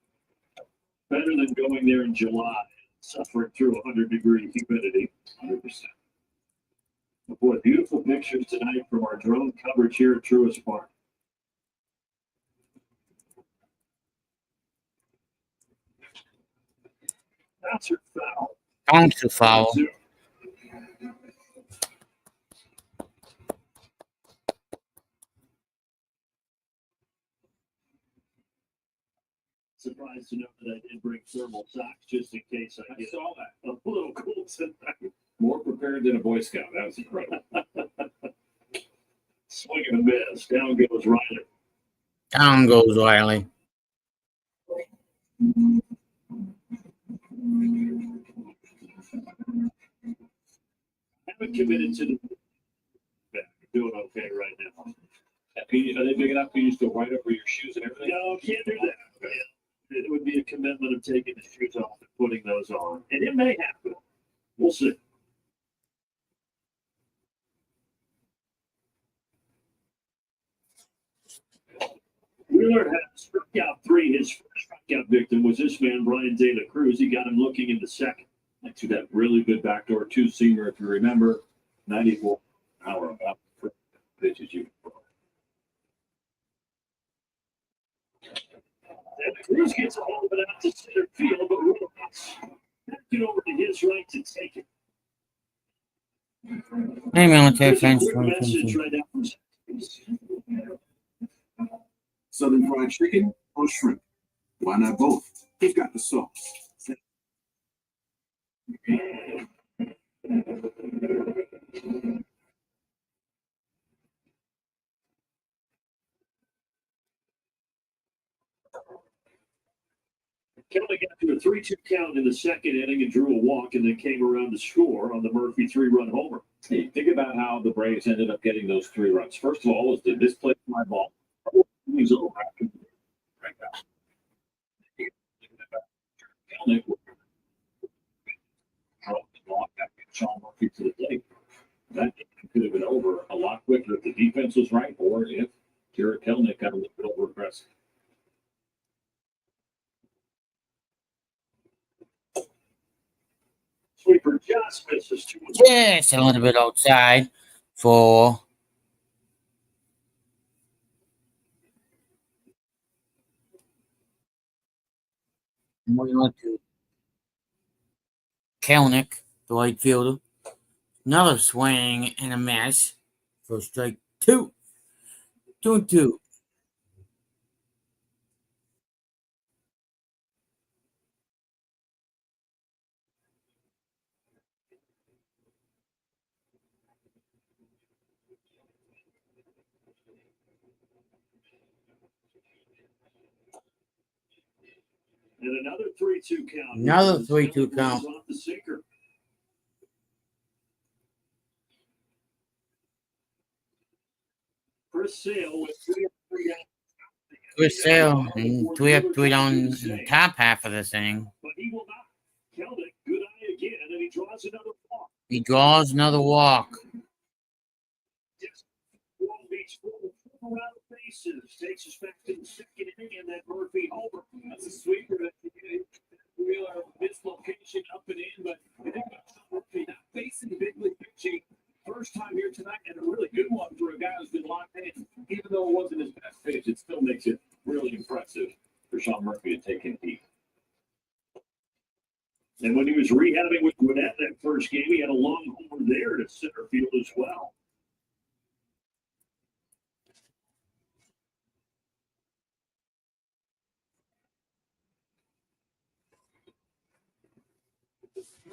Better than going there in July, suffering through 100-degree humidity, 100%. Boy, beautiful pictures tonight from our drone coverage here at Truist Park. That's her foul. Bounce foul. Surprised to know that I did bring thermal socks just in case I get saw that. A little cool tonight. More prepared than a Boy Scout. That was incredible. Swing and a miss. Down goes Riley. Down goes Riley. Haven't committed to the back. Doing okay right now. Are they big enough for you to right over your shoes and everything? No, can't do that. It would be a commitment of taking the shoes off and putting those on. And it may happen. We'll see. Wheeler has struck out three. His first strikeout victim was this man, Brian De La Cruz. He got him looking in the second. To that really good backdoor two-seamer, if you remember, 94 an hour about the pitches you throw. And Cruz gets a hold of it out to center field, but Wheeler back it over to his right to take it. Hey, military There's a friends. quick message right now from Southern fried chicken or shrimp? Why not both? Who's got the sauce? Kelly got to a 3-2 count in the second inning and drew a walk and then came around to score on the Murphy 3-run homer. Hey, think about how the Braves ended up getting those 3 runs. First of all, was the misplay fly ball. He's over. Right back. Kelnick dropped the block back and Sean Murphy to the plate. That could have been over a lot quicker if the defense was right or if Jared Kelnick got a little bit over aggressive. Sweeper just misses 2. Just a little bit outside for Moving on to Kelnick, the right fielder. Another swing and a miss for strike two. 2-2. And another 3-2 count. Another 3-2 count. Off the sinker. Chris Sale with 3 down. Chris Sale, and 3 down in the top half of this inning. But he will not. Kelnick, good eye again, and he draws another walk. He draws another walk. Beats around the bases, takes us back to the second inning, and then Murphy over. That's a sweeper. Real dislocation up and in, but I think Murphy not facing big league pitching. First time here tonight, and a really good one for a guy who's been locked in. Even though it wasn't his best pitch, it still makes it really impressive for Sean Murphy to take him deep. And when he was rehabbing with Gwinnett that first game, he had a long homer there to center field as well.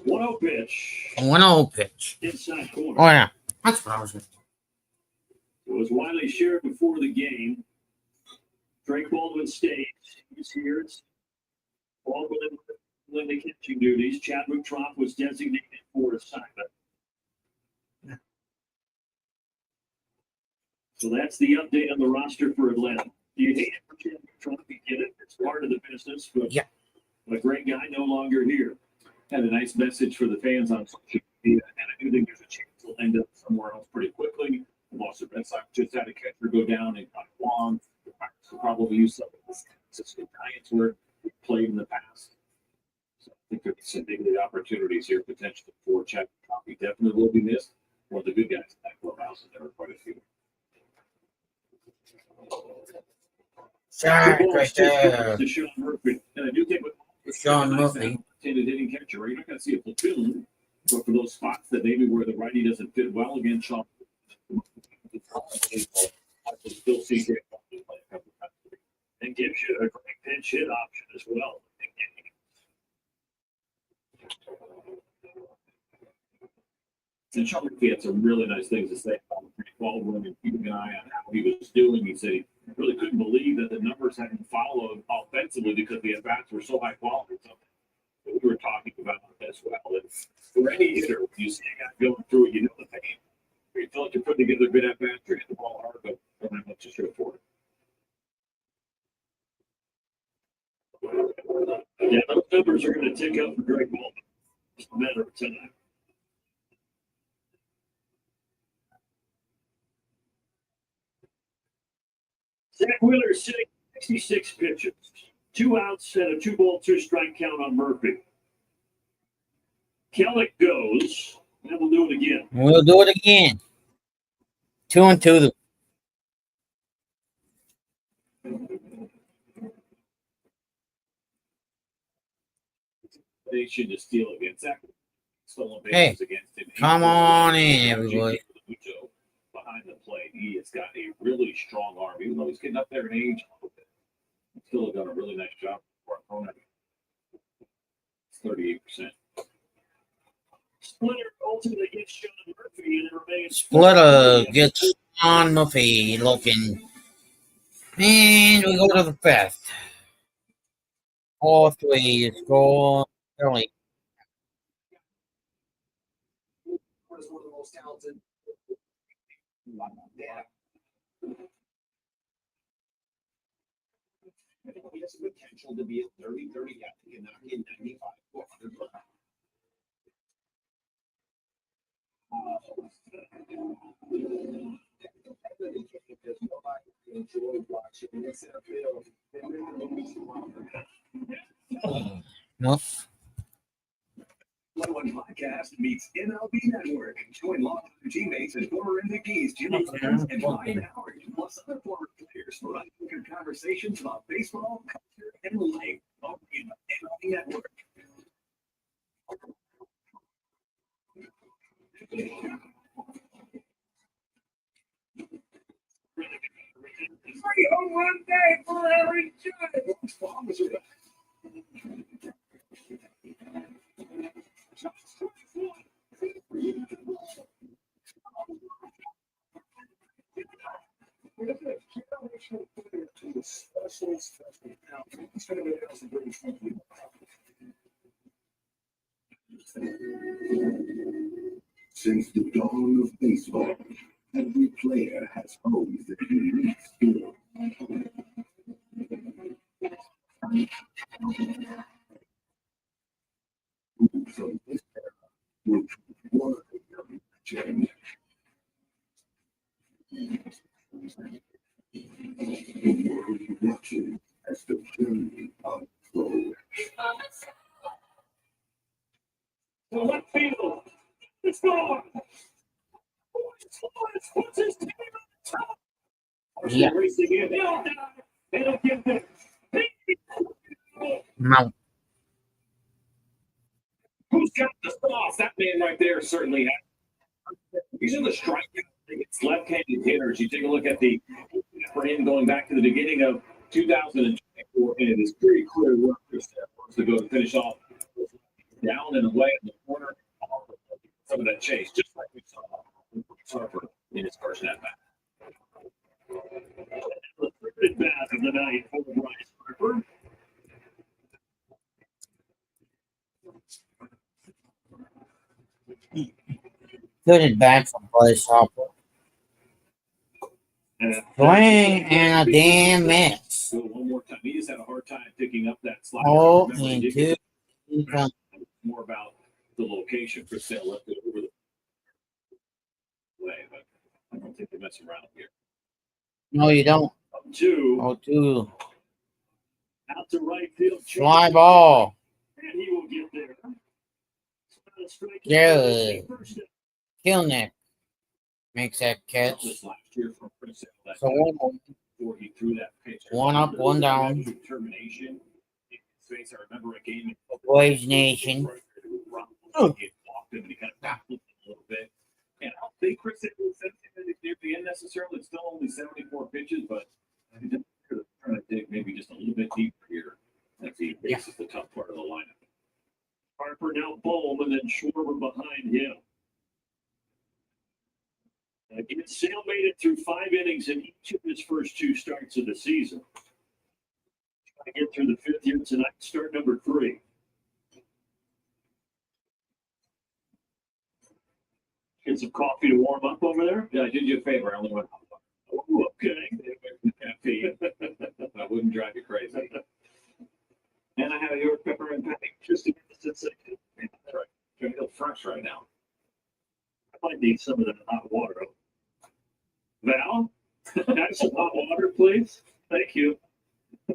One-0 pitch. 1-0 pitch. Inside corner. Oh, yeah. That's what I was going to do. It was widely shared before the game. Drake Baldwin stays. He's here. It's Baldwin in the catching duties. Chadwick Trop was designated for assignment. So that's the update on the roster for Atlanta. Do you hate it for Chadwick Trop? You get it. It's part of the business. But yeah. A great guy no longer here. Had a nice message for the fans on social media, and I do think there's a chance he'll end up somewhere else pretty quickly. The Boston Red Sox just had a catcher go down and got long. So probably use some of the Francisco Giants where he played in the past. So I think there's some big league opportunities here potentially for Chad. He definitely will be missed. One of the good guys in that clubhouse, and there are quite a few. Shot right there. To Sean Murphy, and I do think with Sean Murphy. Hitting catcher, you're not going to see a platoon, but for those spots that maybe where the righty doesn't fit well against Sean, I can still see great play a couple times, and gives you a great pinch hit option as well. And Sean Murphy had some really nice things to say about Baldwin and keeping an eye on how he was doing. He said he really couldn't believe that the numbers hadn't followed offensively because the at-bats were so high quality. So we were talking about as well. That for any hitter, when you see a guy going through it, you know the pain. You feel like you're putting together a good at-bat, you're hitting the ball hard, but don't have much to show for it. Yeah, those numbers are going to tick up for Greg Baldwin. It's a matter of time. Zach Wheeler sitting 66 pitches, 2 outs and a 2-ball, 2-strike count on Murphy. Kelnick goes, and we'll do it again. We'll do it again. 2-2. They should just steal against Zach. Stolen Hey, bases against him. Come on in, everybody. Behind the plate, he has got a really strong arm. Even though he's getting up there in age a little bit, he's still done a really nice job for our opponent. It's 38%. Splitter ultimately gets Sean Murphy, and it remains. Splitter gets Sean Murphy looking. And we go to the fifth. 4-3 score early. One of the most talented. He has the potential to be a 30-30 guy. He can knock in 95 to 100 plus. Nope. One podcast meets MLB Network. Join longtime teammates and former MVPs Jimmy Evans and Ryan Howard, plus other former players for unfiltered conversations about baseball, culture, and life. Only on MLB Network. Free home run day for Larry Judge. Since the dawn of baseball, every player has posed a unique skill. From this era, which was a change. The world watching as the journey unfolds. To left field. It's gone. Flores puts his team on top. Yeah. Racing in. They'll get there. Mount. Who's got the sauce? That man right there certainly has. These are the strikeout. It's left-handed hitters. You take a look at the for him going back to the beginning of 2024, and it is pretty clear where Chris wants to go to finish off down and away in the corner. Some of that chase, just like we saw with Harper in his first at bat. The third bat of the night for Bryce Harper. Good at bat from Bryce Harper. Swing and a damn miss. So one more time. He just had a hard time picking up that slide. Oh, Remember, he and did two. get more about the location. Chris Sale left it over the way, but I don't think they mess around here. No, you don't. 2 Oh, two. Out to right field. Fly ball. And he will get there. Good. Kilnick makes that catch. This last year from Chris Sale, that So one, before he threw that pitch. one up, one down. Determination. In his face, I remember a game. Boys Nation. He walked him and he kind of backed a little bit. And I don't think Chris Sale was near the end necessarily. It's still only 74 pitches, but I think they're trying to dig maybe just a little bit deeper here as he faces the tough part of the lineup. Harper now Bohm and then Schwarber behind him. Again, Sale made it through 5 innings in each of his first 2 starts of the season. Trying to get through the 5th here tonight, start number 3. Get some coffee to warm up over there. Yeah, I did you a favor. I only went. Oh, okay. Caffeine. I wouldn't drive you crazy. And I had a York pepper and patty. Just to get the sensation. That's right. Trying to feel fresh right now. I might need some of that hot water. Val, have some hot water, please. Thank you.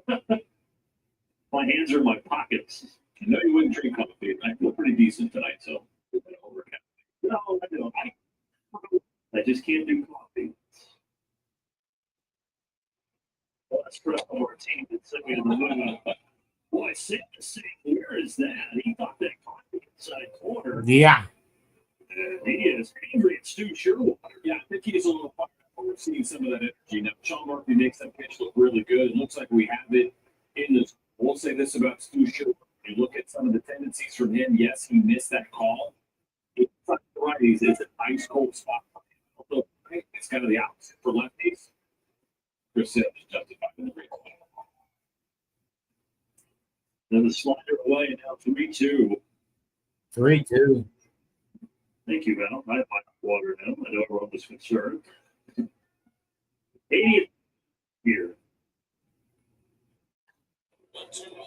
My hands are in my pockets. I know you wouldn't drink coffee. I feel pretty decent tonight, so we're going to overcap. No, I don't. I just can't do coffee. Well, that's for our team that sent me to the moon. Boy, Sam is saying, where is that? He thought that coffee inside corner. Yeah. He is angry at Stu Sherwood. Yeah, I think he's a little fired. We're seeing some of that energy. Now, Sean Murphy makes that pitch look really good. It looks like we have it in this. We'll say this about Stu Sherwood. You look at some of the tendencies from him. Yes, he missed that call. It's like the righties. It's an ice cold spot. Although, it's kind of the opposite for lefties. Chris Sale is justified in the great call. Then the slider away, and now 3-2. 3-2. Thank you, Val. I have my water now. I know everyone was concerned. 80th here.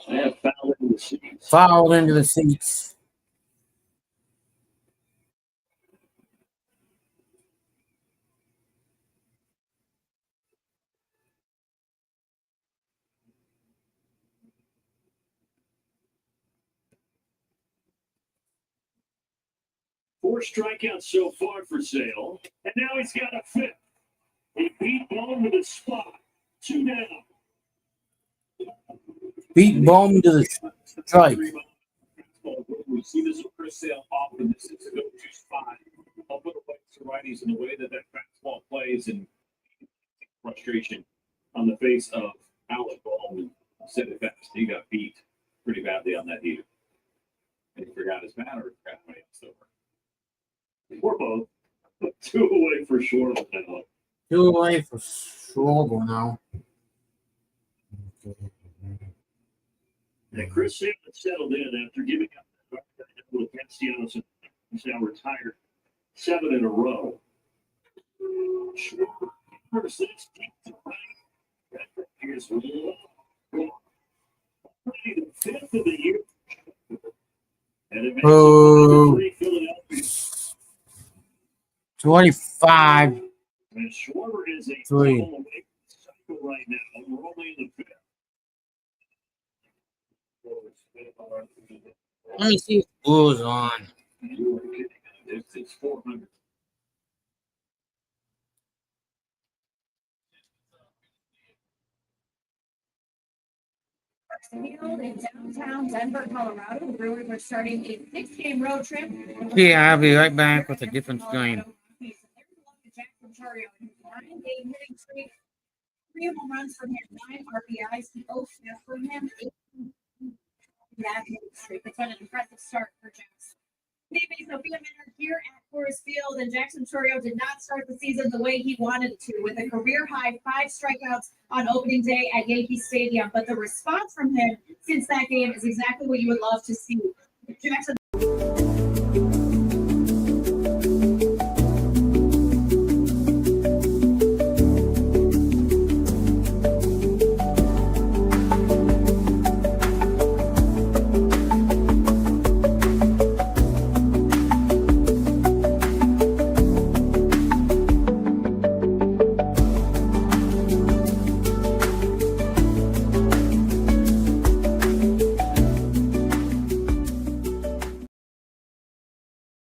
I have fouled into the seats. Fouled into the seats. Four strikeouts so far for Sale. And now he's got a 5th. He beat Bohm with a spot. 2 down. Beat Bowman to the strike. We see this with Chris Sale often. This is a go-to spot. I'll put away to righties in the way that fastball plays and frustration on the face of Alec Baldwin. Said it best. He got beat pretty badly on that heater. And he forgot his batter. Forgot how it's over. We're both 2 away for Schwarber now. 2 away for Schwarber now. And Chris Sale settled in after giving up with Castellanos. He's now retired 7 in a row. Schwarber versus here's the 5th of the year. And it makes it Philadelphia. 25. And Schwarber is a 3. cycle right now. We're only in the 5th. Let me see if Blue's on. You are kidding. It's 400. Field in downtown Denver, Colorado. The Brewers are starting a 6-game road trip. Yeah, I'll be right back with a different screen. Jackson Chario, 9-game hitting streak, 3 home runs from him, 9 RBIs, the OPS for him, 8 that hitting streak. It's been an impressive start for Jackson. Maybe Sophia Minard here at Truist Field, and Jackson Chario did not start the season the way he wanted to, with a career-high 5 strikeouts on opening day at Yankee Stadium. But the response from him since that game is exactly what you would love to see. Jackson